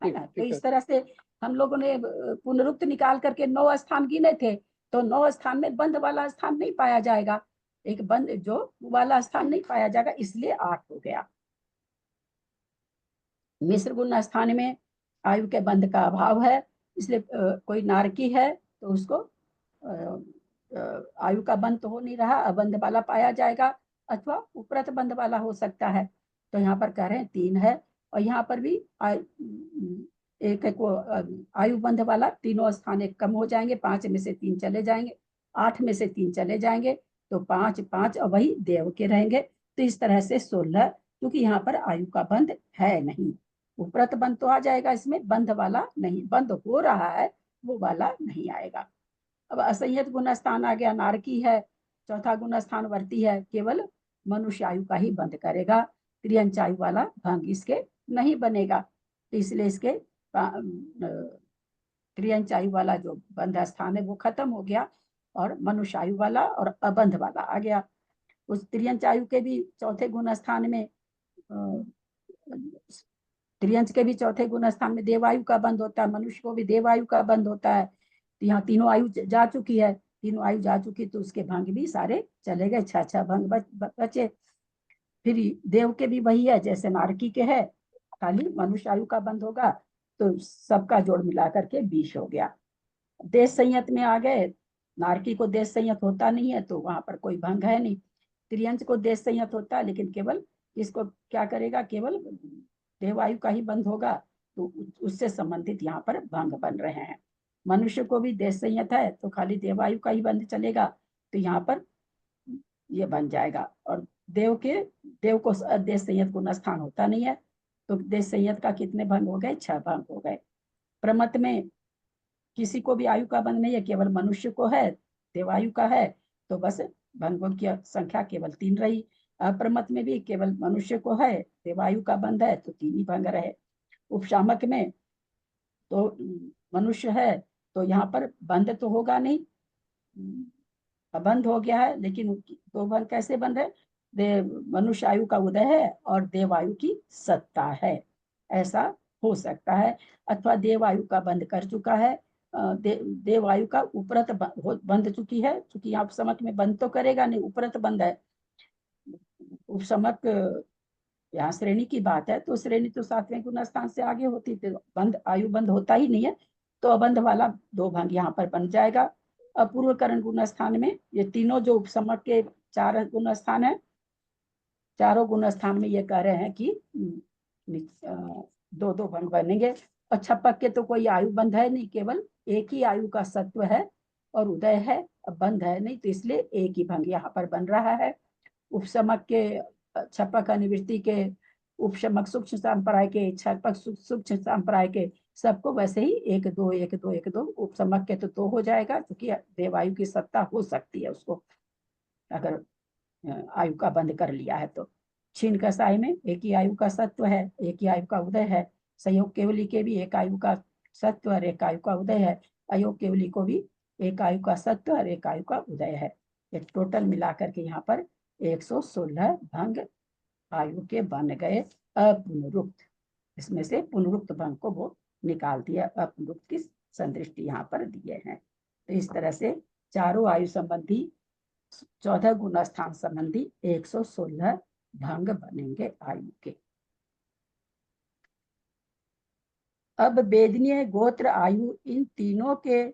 है ना। तो इस तरह से हम लोगों ने पुनरुक्त निकाल करके 9 स्थान गिने थे, तो 9 स्थान में बंध वाला स्थान नहीं पाया जाएगा, एक बंध जो वाला स्थान नहीं पाया जाएगा, इसलिए 8 हो गया। मिश्र गुण स्थान में आयु के बंध का अभाव है, इसलिए कोई नारकी है तो उसको आयु का बंध तो हो नहीं रहा, अबंध वाला पाया जाएगा, अथवा उपरत बंध वाला हो सकता है, तो यहाँ पर कह रहे हैं 3 है। और यहाँ पर भी एक आयु बंध वाला तीनों स्थान एक कम हो जाएंगे, 5 में से 3 चले जाएंगे, 8 में से 3 चले जाएंगे, तो 5 5 और वही देव के रहेंगे। तो इस तरह से 16, क्योंकि यहाँ पर आयु का बंध है नहीं, उपरत बंध तो आ जाएगा, इसमें बंध वाला नहीं, बंध हो रहा है वो वाला नहीं आएगा। अब असंयत गुण स्थान आ गया, नारकी है, चौथा गुण स्थान वर्ती है, केवल मनुष्य आयु का ही बंध करेगा, त्रियंच आयु वाला भंग इसके नहीं बनेगा, तो इसलिए इसके त्रियंच आयु वाला जो बंध स्थान है वो खत्म हो गया, और मनुष्य आयु वाला और अबंध वाला आ गया। उस त्रियंच आयु के भी चौथे गुण स्थान में त्रियंच के भी चौथे गुण स्थान में देवायु का बंध होता है, मनुष्य को भी देवायु का बंध होता है, तो यहाँ तीनों आयु जा चुकी है, तीनों आयु जा चुकी, तो उसके भंग भी सारे चले गए, 6 भंग बचे। फिर देव के भी वही है जैसे नारकी के है, खाली मनुष्य आयु का बंध होगा, तो सबका जोड़ मिला करके 20 हो गया। देश संयत में आ गए, नारकी को देश संयत होता नहीं है, तो वहां पर कोई भंग है नहीं। त्रियंच को देश संयत होता है, लेकिन केवल इसको क्या करेगा, केवल देवायु का ही बंध होगा, तो उससे संबंधित यहाँ पर भंग बन रहे हैं। मनुष्य को भी देश संयत है, तो खाली देवायु का ही बंध चलेगा, तो यहाँ पर ये बन जाएगा। और देव को देश संयत गुण स्थान होता नहीं है, तो देश संयत का कितने भंग हो गए, 6 भंग हो गए। प्रमत में किसी को भी आयु का बंध नहीं है, केवल मनुष्य को है, देवायु का है, तो बस भंगों की संख्या केवल 3 रही। अप्रमत में भी केवल मनुष्य को है, देवायु का बंध है, तो 3 ही भंग रहे। उपशामक में तो मनुष्य है, तो यहाँ पर बंध तो होगा नहीं, बंध हो गया है, लेकिन दो बंध कैसे बंध है? मनुष्य आयु का उदय है और देवायु की सत्ता है, ऐसा हो सकता है। अथवा देवायु का बंध कर चुका है, देवायु का उपरत बंध चुकी है, क्योंकि यहाँ उपसमक में बंध तो करेगा नहीं, उपरत बंध है। उपसमक यहाँ श्रेणी की बात है, तो श्रेणी तो 7वें गुण स्थान से आगे होती, तो बंध आयु बंध होता ही नहीं है, तो अबंध वाला 2 भंग यहाँ पर बन जाएगा। अपूर्वकरण गुण स्थान में ये तीनों जो उपसमक के 4 गुण स्थान है, चारों गुण स्थान में ये कह रहे हैं कि 2 भंग बनेंगे। और छपक के तो कोई आयु बंध है नहीं, केवल एक ही आयु का सत्व है और उदय है, बंध है नहीं, तो इसलिए एक ही भंग यहाँ पर बन रहा है। उपसमक के छपक अनिवृत्ति के, उपशमक सूक्ष्म संप्राय के, छपक सूक्ष्म संप्राय के, सबको वैसे ही 1 2 1 2 1 2, उपसमक के तो 2 हो जाएगा, क्योंकि देवायु की सत्ता हो सकती है उसको, अगर आयु का बंध कर लिया है तो। छीन कसाई में एक ही आयु का सत्व है, एक ही आयु का उदय है। संयोग केवली के भी एक आयु का सत्व और एक आयु का उदय है। अयोग केवली को भी एक आयु का सत्व और एक आयु का उदय है। ये टोटल मिलाकर के यहाँ पर 116 भंग आयु के बन गए अपुनरुक्त। इसमें से पुनरुक्त भंग को वो निकाल दिया, अपुनरुक्त की संदृष्टि यहाँ पर दिए हैं। तो इस तरह से चारों आयु संबंधी 14 गुण स्थान संबंधी 116 भंग बनेंगे आयु के। अब वेदनीय, गोत्र, आयु, इन तीनों के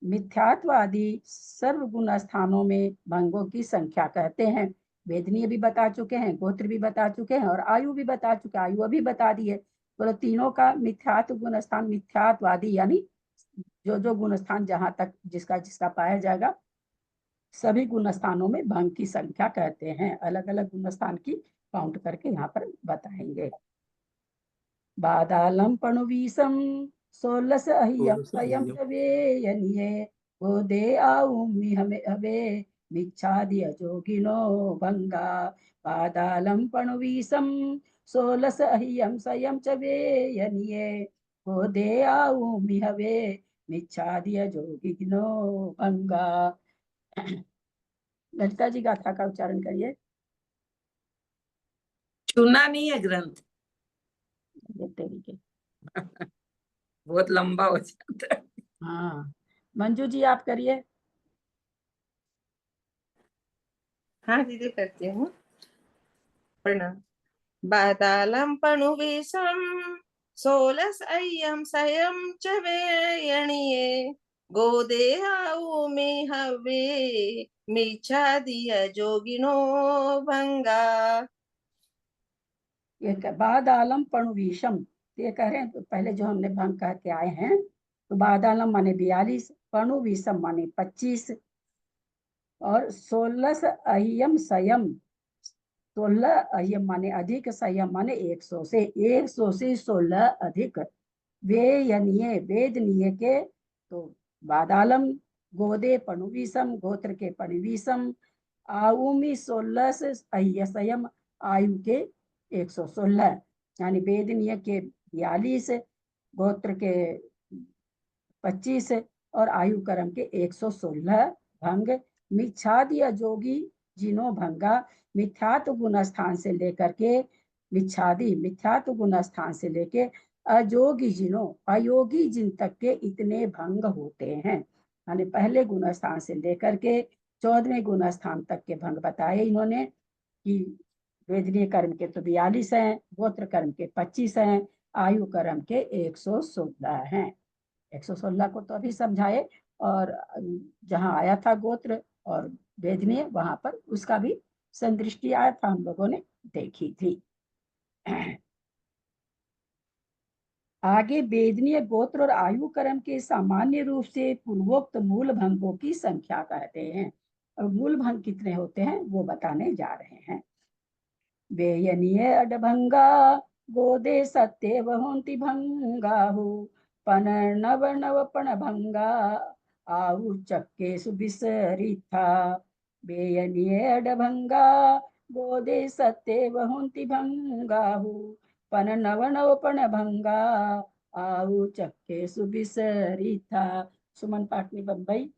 मिथ्यात्वादी सर्व गुण स्थानों में भंगों की संख्या कहते हैं। वेदनीय भी बता चुके हैं, गोत्र भी बता चुके हैं और आयु भी बता चुके हैं, आयु अभी बता दी है। तो तीनों का मिथ्यात्व गुण स्थान, मिथ्यात्वादी यानी जो गुण स्थान जहां तक जिसका जिसका पाया जाएगा, सभी गुण स्थानों में भंग की संख्या कहते हैं। अलग अलग गुण स्थान की काउंट करके यहाँ पर बताएंगे। बादालम पणुवीसम 16 अहियम स्वयं वेयनिये गोदे आउमि हमें हवे मिच्छादिय जोगिनो भंगा। बादालम पणुवीसम 16 अहियम स्वयं च वेयनिये गोदे आउमि हवे मिच्छादिय जोगिनो भंगा। ललिता जी गाथा का उच्चारण करिए। चुना नहीं है ग्रंथ, तरीके बहुत लंबा हो जाता है। हाँ, मंजू जी आप करिए। हाँ दीदी करती हूँ। प्रणाम। बादालम पणुवीसम 16 अय्यम सयम च वेयणिये गोदे आऊ में हवे मिच्छा दिया जोगिनो भंगा। ये बादालम पणुवीशम, ये कह रहे हैं तो पहले जो हमने भंग कह के आए हैं, तो बादालम माने 42, पणुवीशम माने 25 और 16 अहियम संयम, 16 अहियम माने अधिक, संयम माने 100 से 16 अधिक। वेयनिये, वेदनीय के, तो बादालम, गोदे पणुवीसम, गोत्र के पणुवीसम, आउमी 16 अहिय संयम, आयु के 116, यानी वेदनीय के 42, गोत्र के 25 और आयु कर्म के 116 भंग। मिच्छादिय जोगी जिनो भंगा, मिथ्यात्व गुण स्थान से लेकर के मिच्छादि, मिथ्यात्व गुण स्थान से लेके अयोगी जिनो, अयोगी जिन तक के इतने भंग होते हैं। यानी पहले गुण स्थान से लेकर के 14वें गुण स्थान तक के भंग बताए इन्होंने कि वेदनीय कर्म के तो 42 हैं, गोत्र कर्म के 25 हैं, आयु कर्म के 116 हैं। 116 को तो अभी समझाए, और जहाँ आया था गोत्र और वेदनीय, वहां पर उसका भी संदृष्टि आया था, हम लोगों ने देखी थी। आगे वेदनीय, गोत्र और आयु कर्म के सामान्य रूप से पूर्वोक्त मूल भंगों की संख्या कहते हैं। और मूल भंग कितने होते हैं वो बताने जा रहे हैं। वेयनीय अडभंगा गोदे सत्य वहोन्ति भंगाहु पन नव नव पण भंगा आउ चक्के सुबिसरिथा बेयनियड भंगा बोधे सत्य बहुंति भंगाहु पन नव नव पण भंगा आउ चक्के सुबिसरिथा। सुमन पाटनी बम्बई।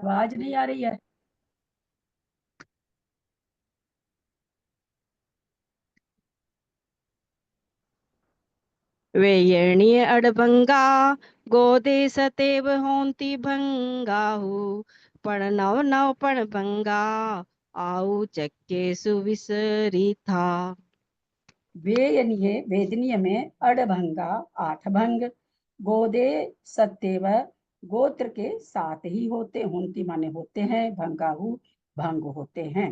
आवाज नहीं आ रही है। वेयणीय अडभंगा गोदे सतेव होंती भंगाहु पण नव नव पण भंगा आउ चक्के सुविसरी था। वेयनीय वेदनीय में अड़भंगा 8 भंग गोदे सत्यव गोत्र के 7 ही होते हुंती माने होते हैं भंगाहु भंग होते हैं।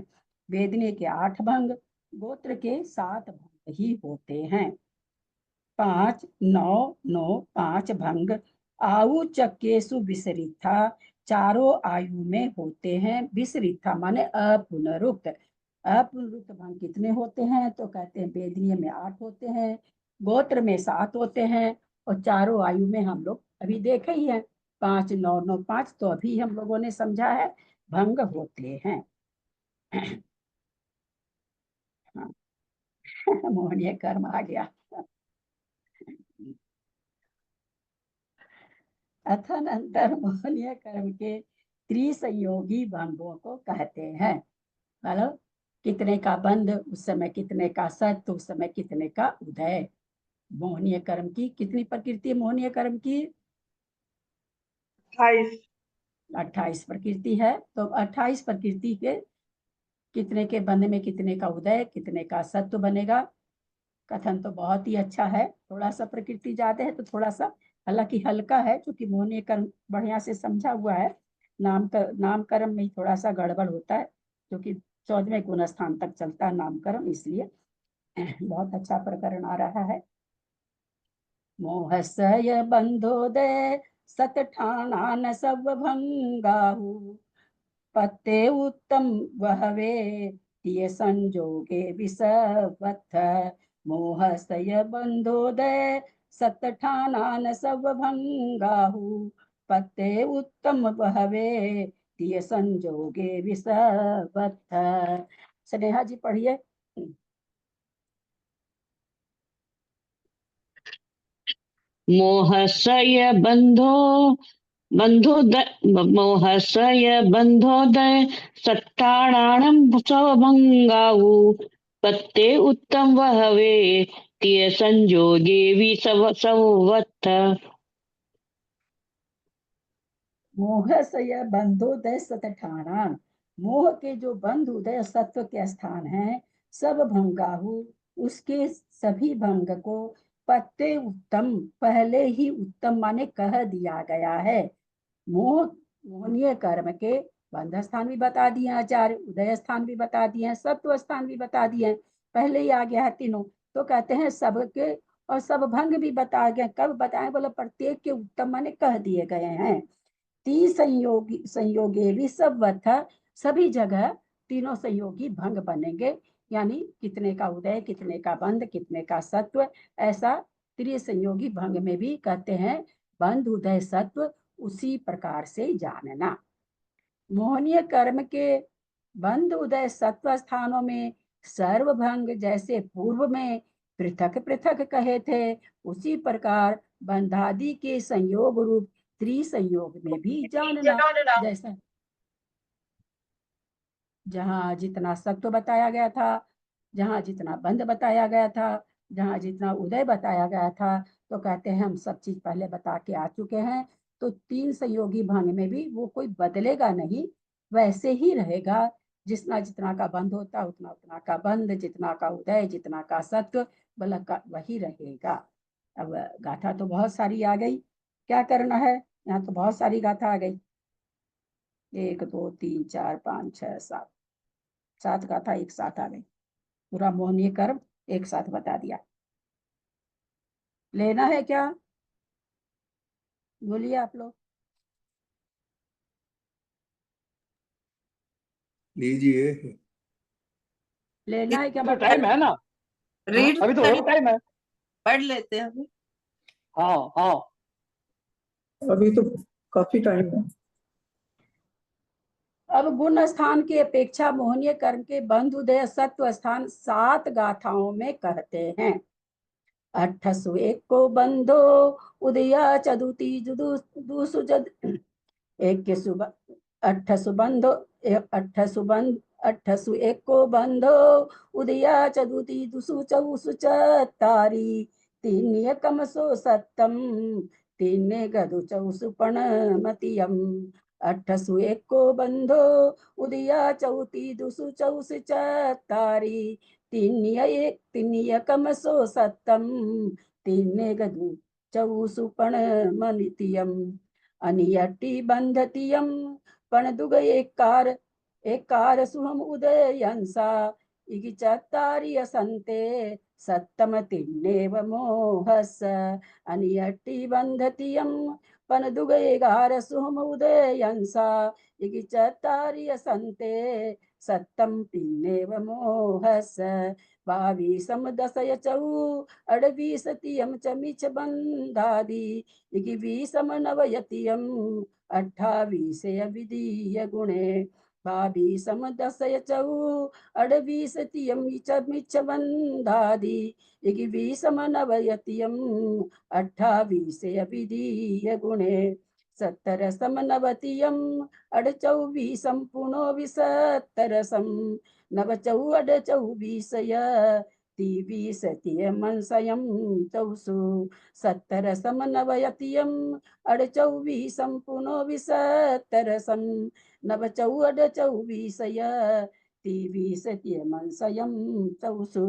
वेदनीय के 8 भंग गोत्र के 7 भंग ही होते हैं। 5 9 9 5 भंग आयु चक्केसु विसरिथा चारों आयु में होते हैं। विसरिथा माने अपुनरुक्त। अपुनरुक्त भंग कितने होते हैं तो कहते हैं वेदनीय में 8 होते हैं, गोत्र में 7 होते हैं और चारों आयु में हम लोग अभी देखे ही हैं 5 9 9 5 तो अभी हम लोगों ने समझा है भंग होते हैं। मोहनीय कर्म आ गया। अथानंतर मोहनीय कर्म के त्रिसंयोगी भंगों को कहते हैं। मतलब कितने का बंध उस समय कितने का सत्य उस समय कितने का उदय। मोहनीय कर्म की कितनी प्रकृति है? मोहनीय कर्म की 28 प्रकृति है। तो 28 प्रकृति के कितने के बंध में कितने का उदय कितने का सत्व बनेगा। कथन तो बहुत ही अच्छा है। थोड़ा सा प्रकृति ज्यादा है तो थोड़ा सा हालांकि हल्का है क्योंकि मोहनीय कर्म बढ़िया से समझा हुआ है। नामकर्म में थोड़ा सा गड़बड़ होता है क्योंकि 14वें गुण स्थान तक चलता है नामकर्म, इसलिए बहुत अच्छा प्रकरण आ रहा है। मोहसय बंधोदय सतठाना सब भंगाहु पत्ते उत्तम वहवे तिय संजोगे विसवत्थ मोहसय बंधोदय सतठाना सब भंगाहु पत्ते उत्तम वहवे तिय संजोगे विसवत्थ। स्नेहा जी पढ़िए। मोहसय मोहसय बंधोदय सत्ताणां सवभंगाहु पत्ते उत्तम वहवे तिय संजोगे विसवत्थ। मोह से बंधोदय सतठाना मोह के जो बंध उदय सत्व के स्थान हैं सब भंगाहु उसके सभी भंग को पत्ते उत्तम पहले ही उत्तम माने कह दिया गया है। मोह मोहनीय कर्म के बंध स्थान भी बता दिए आचार्य, उदय स्थान भी बता दिए, सत्व स्थान भी बता दिए, पहले ही आ गया है तीनों। तो कहते हैं सबके और सब भंग भी बता गए। कब बताए बोले प्रत्येक के उत्तम माने कह दिए गए हैं। तीन संयोगी भी सब सभी जगह तीनों संयोगी भंग बनेंगे यानी कितने का उदय कितने का बंध कितने का सत्व। ऐसा त्रिसंयोगी भंग में भी कहते हैं बंध उदय सत्व उसी प्रकार से जानना। मोहनीय कर्म के बंध उदय सत्व स्थानों में सर्वभंग जैसे पूर्व में पृथक पृथक कहे थे उसी प्रकार बंधादि के संयोग रूप त्रिसंयोग में भी जानना। जैसा जहाँ जितना सत्व बताया गया था, जहाँ जितना बंध बताया गया था, जहाँ जितना उदय बताया गया था, तो कहते हैं हम सब चीज पहले बता के आ चुके हैं। तो तीन संयोगी भंग में भी वो कोई बदलेगा नहीं, वैसे ही रहेगा। जितना जितना का बंध होता उतना उतना का बंध, जितना का उदय जितना का सत्व बल का वही रहेगा। अब गाथा तो बहुत सारी आ गई, क्या करना है? यहाँ तो बहुत सारी गाथा आ गई, 1 2 3 4 5 6 7 7 गाथा एक साथ आ गई। पूरा मोहनीय कर्म एक साथ बता दिया। लेना है क्या? बोलिए आप लोग। लीजिए। लेना है क्या तो बच्चा? टाइम है ना, रीड अभी तो और टाइम है। पढ़ लेते हैं अभी। हाँ हाँ, अभी तो काफी टाइम है। अब गुण स्थान की अपेक्षा मोहनीय कर्म के बंध उदय सत्व स्थान 7 गाथाओं में कहते हैं। 8सु एक को बंधो उदया चदुती दुसु जद एक के सुबह 8सु बंधो 8सु एक को बंधो उदया चदुती दुसु चौसु चारी तीन एकमसो सत्तम तीन गदु चौसु मतियम 8सु एक को बंधो उदया चौती दुसु चौसु चारी तीन एकमसो सत्तम तीन गदु चौसु मनितियम अनियट्टि बंधतियम पणदुग एकार सुहम उदयंसा इगि चत्तारि असन्ते सत्तम तिन्नेव मोहस अनियट्टि बंधतियम पणदुग एकार सुहम उदयंसा इगि चत्तारि असन्ते सत्तम तिन्नेव मोहस 22 दशय चौ अडवीसतियम चमिच बंधादि इगि 20 नवयतियम 28 विधीय गुणे 22 दशय चौ अडवीसतियम चमिच बंधादि इगि 20 नवयतियम 28 विधीय गुणे 17 नवतियम अडचौबीसम पुनो विसत्तरसम नवचौ अडचौबीसय तीविसतियमंसयम चौसु 17 नवयतियम अडचौबीसम पुनो विसत्तरसम नवचौ अडचौबीसय तीविसतियमंसयम चौसु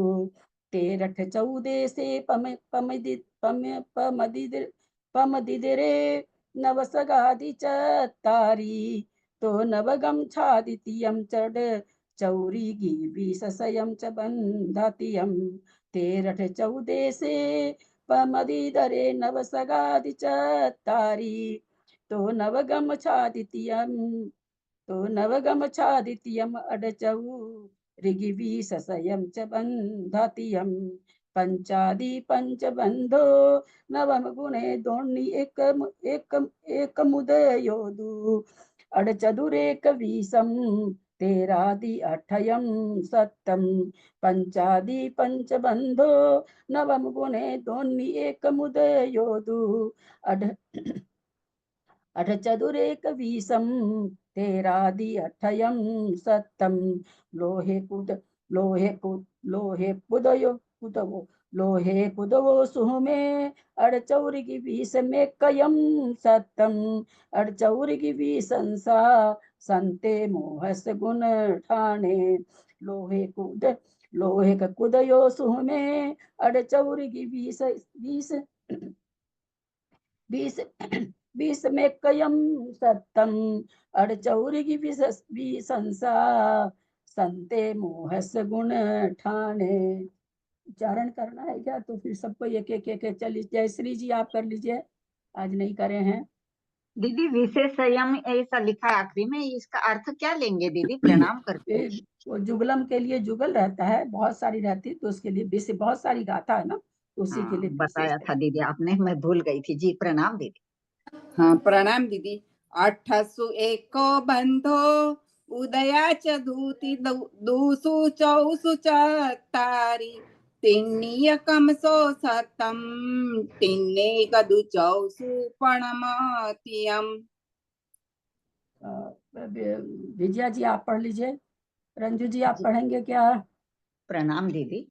13 14 पमदिरे नवसगादि चत्तारि तो नवगम छादितियम चड चौरी गी ससयम च बंधतियम 13 14 पमदिदरे नवसगादि चत्तारि तो नवगम छादितियम अडचौ ऋगिवी ससयम च बंधतियम पंचादि पंचबंधो नवम गुणे दोन्नि एक मुदयोदु अडचदुरेक वीसम 13 अठयम सत्तम पंचादि पंचबंधो नवम गुणे दोन्नि एक मुदयोदु अडचदुरेक वीसम 13 अठयम सत्तम लोहे कुदवो सुहमे अड़चौरिगी 20 में कयम सत्तम अड़चौरिगी 20 संते मोहस गुण ठाणे लोहे का कुदयो सुहमे अड़चौरिगी 20 में कयम सत्तम अड़चौरिगी 20 संते मोहस गुण ठाणे। उच्चारण करना है क्या? तो फिर सबको एक एक चलिए। जयश्री जी आप कर लीजिए, आज नहीं करे हैं। दीदी विशेष संयम ऐसा लिखा है आखिरी में, इसका अर्थ क्या लेंगे दीदी? प्रणाम करते हैं। वो जुगलम के लिए जुगल रहता है, बहुत सारी रहती है, तो उसके लिए विशेष बहुत सारी गाथा है ना, तो उसी के लिए बताया था दीदी आपने, मैं भूल गई थी जी। प्रणाम दीदी। हाँ प्रणाम दीदी। 8सु एको बंधो उदया च धूति दूसु चौसु चारी तिन्नी कमसो सतम तिन्ने गदु चौसु पणमातियम। विजया जी आप पढ़ लीजिए। रंजू जी आप पढ़ेंगे क्या? प्रणाम दीदी।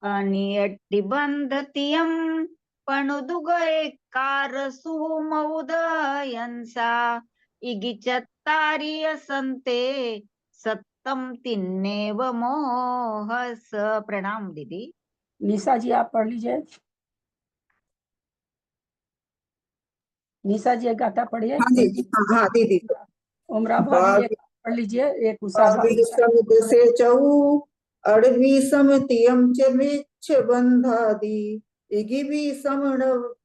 अनियट्टि बंधतियम पणुदुग एकार सुमउदयंसा इगि चत्तारि असन्ते सत्तम तिन्नेव मोहस। प्रणाम दीदी। निशा जी आप पढ़ लीजिए। निशा जी एक गाथा पढ़िए। हाँ दीदी, हाँ दीदी। उमरा भाभी एक पढ़ लीजिए, एक उषा भाभी। से चौ अड़वीसम तियम च मिच्छ बंधादि इगिबी सम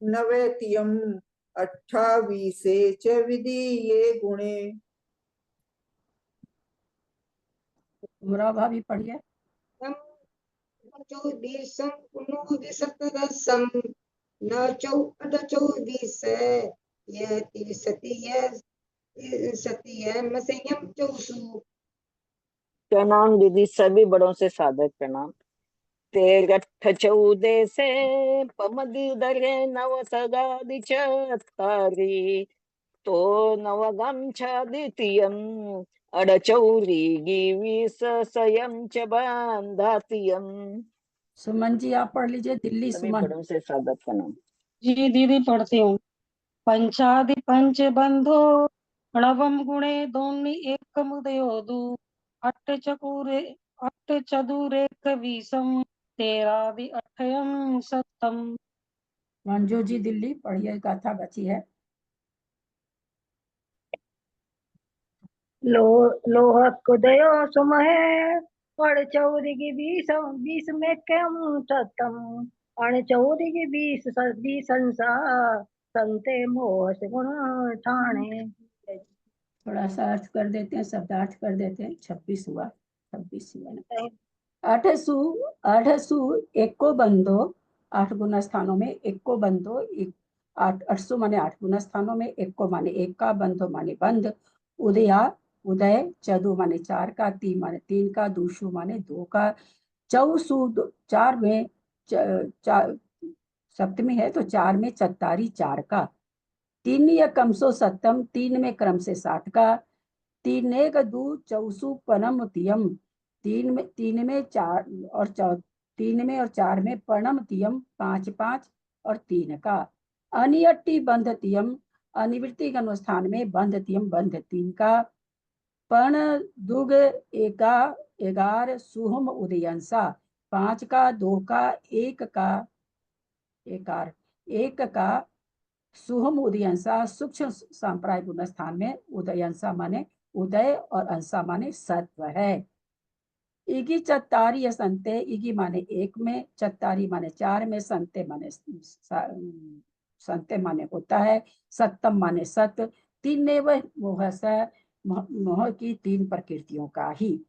नवतियम 28 च विधीये गुणे। उमराव भाभी पढ़िए। चौबीसम पुनोदिशतरसम न चौदीस यह सतीय मसयम चौसु। प्रणाम दीदी, सभी बड़ों से सादर प्रणाम। 13 से पमदी दरे नव सगादि चत्तारी तो नवगम छ द्वितीयम अडचौरी गिवीस सयम च बांधातियम। सुमन जी आप पढ़ लीजिए, दिल्ली सभी सुमन। बड़ों से सादर प्रणाम। जी दीदी पढ़ती हूँ। पंचादि पंच बंधो णवम गुणे दोन्नी एकम उदयोदु अट्ठ चतुरेक वीसम तेरादि अठयम सत्तम। मंजू जी दिल्ली पढ़िए, गाथा बची है। लोहकुदयो सुमहे पड़ चौरी की 20 में कम सतम अण चौरी की 20 संसार संते मोह से गुण ठाणे। थोड़ा सा अर्थ कर देते हैं, शब्दार्थ कर देते हैं। 26 हुआ, 26 हुआ ना। अठसु एको बंधो, 8 गुना स्थानों में एको बंधो, 800 माने 8 गुना स्थानों में एको माने एक का, बंधो माने बंध, उदया उदय, चदु माने 4 का, ती माने 3 का, दूषु माने 2 का, चौसु 4 में सप्तमी है तो 4 में चत्तारी 4 का, 3 या कमसो सत्तम 3 में क्रम से 7 का, 3 एक दू चौसु पनम तियम, 3 में 4 और 3 में और 4 में पणम तियम 5 5 और 3 का, अनियट्टी बंध तियम, अनिवृत्ति गण स्थान में बंध तियम बंध 3 का, पण दुग एका 11 सुहम उदयंसा 5 का, 2 का, 1 का, एकार 1 का, सुहम उदयंसा सूक्ष्म सांप्राय गुण स्थान में उदयंसा माने उदय और अंसा माने सत्व है। इगी चत्तारी संते, इगी माने 1 में, चत्तारी माने 4 में, संते माने संते माने होता है, सत्तम माने सत्य, 3 ने वह मोह की 3 प्रकृतियों का ही,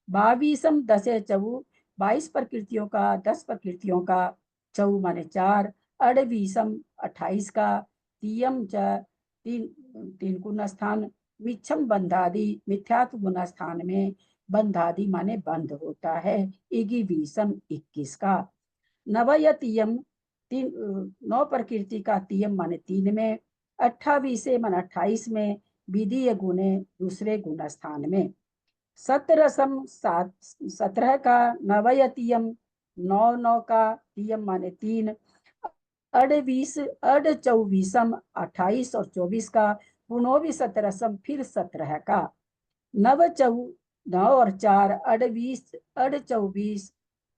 22 10 चौ 22 प्रकृतियों का, 10 प्रकृतियों का, चौ माने 4, 28 28 का, तीयम च 3 गुना स्थान, मिच्छम बंधादि मिथ्यात्व गुना स्थान में बंधादि माने बंध होता है, इगी 21 का, नवयतियम 9 प्रकृति का, तीयम माने 3 में, 28 माने 28 में, विधीय गुणे दूसरे गुना स्थान में, 17 का, नवयतियम 9 का, तीयम माने 3, 24 28 और 24 का, पुनोवी 17 फिर 17 का, 9 और 4 28 24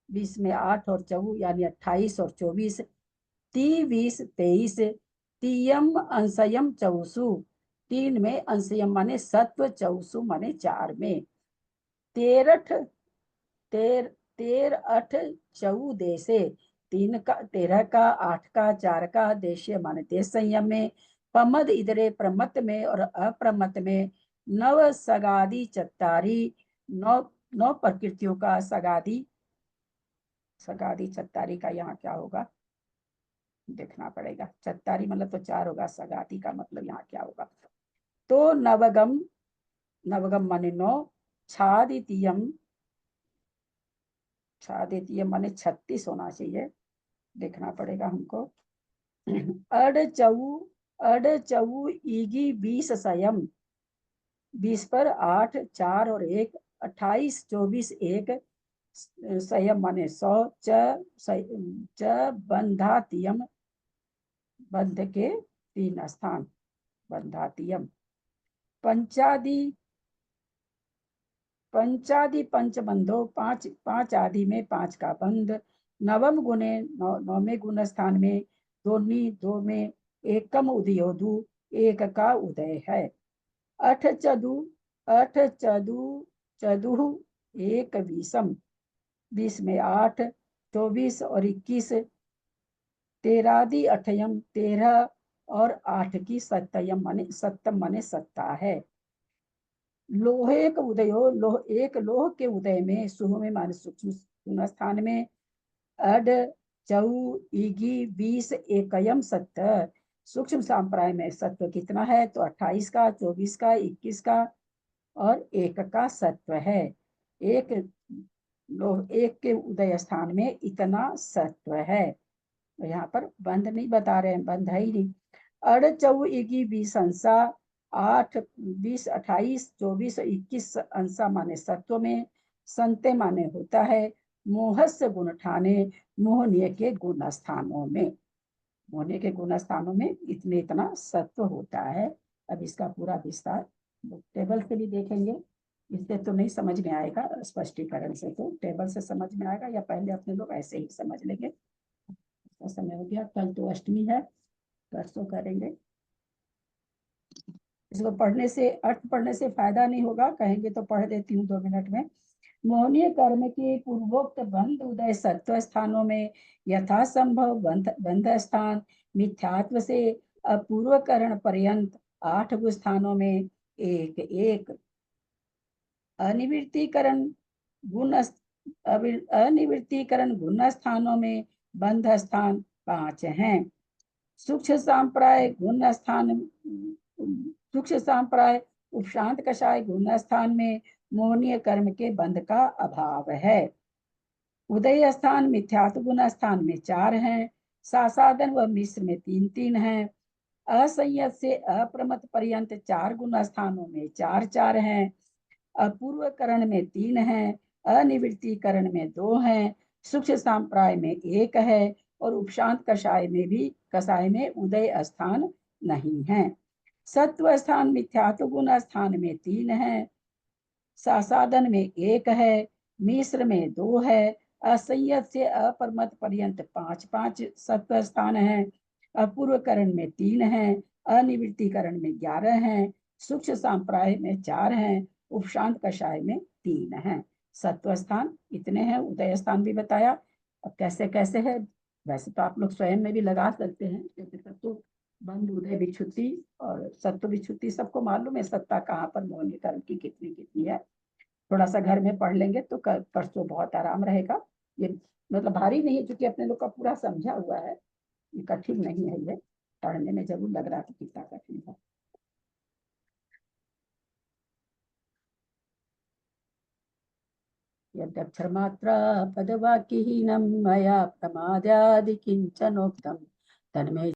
20 में 8 और 4 यानी 28 और 24, 20 23, तीयम अंशयम चौसु 3 में, अंशयम माने सत्व, चौसु माने 4 में, 13 8 14 से 3 का, 13 का, 8 का, 4 का, देशीय माने देश संयम में, पमद इधरे प्रमत में और अप्रमत में, नव सगादि चत्तारी 9 प्रकृतियों का, सगादि चत्तारी का यहाँ क्या होगा देखना पड़ेगा, चत्तारी मतलब तो 4 होगा, सगादि का मतलब यहाँ क्या होगा, तो नवगम माने 9, छादितीयम माने 36 होना चाहिए, देखना पड़ेगा हमको, अड़ चौ ईगी 20 संयम 20 पर 8 4 और 1 28 24 1 संयम माने 100, च बंधातियम बंध के 3 स्थान बंधातियम, पंचादि पंच बंधो 5 आदि में 5 का बंध, नवम गुणे 9वें गुण स्थान में, 2 में, एकम उदयोदु 1 का उदय है, 8 चदु 1 20 में 8 24 और 21, 13 अठयम 13 और 8 की सत्तम माने सत्ता है, लोहे का उदयो एक लोह के उदय में, सुह में माने सूक्ष्म स्थान में, अड चौ इगी 20 एकयम सत्य, सूक्ष्म सांप्राय में सत्व कितना है तो 28 का, 24 का, 21 का और 1 का सत्व है। एक के उदय स्थान में इतना सत्व है। तो यहाँ पर बंध नहीं बता रहे हैं, बंध है ही नहीं। अड़ चौ इगी 20 अंसा, 8 20 28 24 21 अंसा माने सत्व में, संते माने होता है, मोहस्य गुण ठाने, मोहनीय के गुण स्थानों में, मोहनीय के गुण स्थानों में इतना सत्व होता है। अब इसका पूरा विस्तार टेबल से भी देखेंगे, इससे तो नहीं समझ में आएगा, स्पष्टीकरण से तो टेबल से समझ में आएगा, या पहले अपने लोग ऐसे ही समझ लेंगे। समय हो गया, कल तो अष्टमी है, परसों करेंगे। इसको पढ़ने से, अर्थ पढ़ने से फायदा नहीं होगा, कहेंगे तो पढ़ देती हूँ 2 मिनट में। मोहनीय कर्म के पूर्वोक्त बंध उदय सत्व स्थानों में यथासंभव बंध स्थान मिथ्यात्व से अपूर्वकरण पर्यंत 8 स्थानों में एक एक अनिवृत्तीकरण गुण स्थानों में बंध स्थान 5 हैं। सूक्ष्म सांप्राय उपशांत कषाय गुण स्थान में मोहनीय कर्म के बंध का अभाव है। उदय स्थान मिथ्यात्व गुण स्थान में 4 हैं। सासादन व मिश्र में 3 हैं। असंयत से अप्रमत पर्यंत 4 गुण स्थानों में 4 हैं। अपूर्वकरण में 3 हैं। अनिवृत्तीकरण में 2 हैं। सूक्ष्म सांप्राय में 1 है और उपशांत कषाय में उदय स्थान नहीं है। सत्व स्थान मिथ्यात्व गुण स्थान में 3 है। सासादन में 1 है। मिश्र में 2 है। असंयत से अपरमत पर्यंत 5 सत्व स्थान है। अपूर्वकरण में 3 है। अनिवृत्तीकरण में 11 है। सूक्ष्म सांप्राय में 4 हैं। उपशांत कषाय में 3 हैं। सत्व स्थान इतने हैं। उदय स्थान भी बताया। अब कैसे कैसे है, वैसे तो आप लोग स्वयं में भी लगा सकते हैं, क्योंकि तो बंध उदय विच्छुत्ति और सत्व विच्छुत्ति सबको मालूम है, सत्ता कहाँ पर मोहनीय कर्म की कितनी है। थोड़ा सा घर में पढ़ लेंगे तो परसों बहुत आराम रहेगा। ये मतलब भारी नहीं है, क्योंकि अपने लोग का पूरा समझा हुआ है, ये कठिन नहीं है। ये पढ़ने में जरूर लग रहा है कितना कठिन है। यद्यक्षरमात्रा पदवाक्यहीनं मया प्रमादादि किंचनोक्तं तन्मे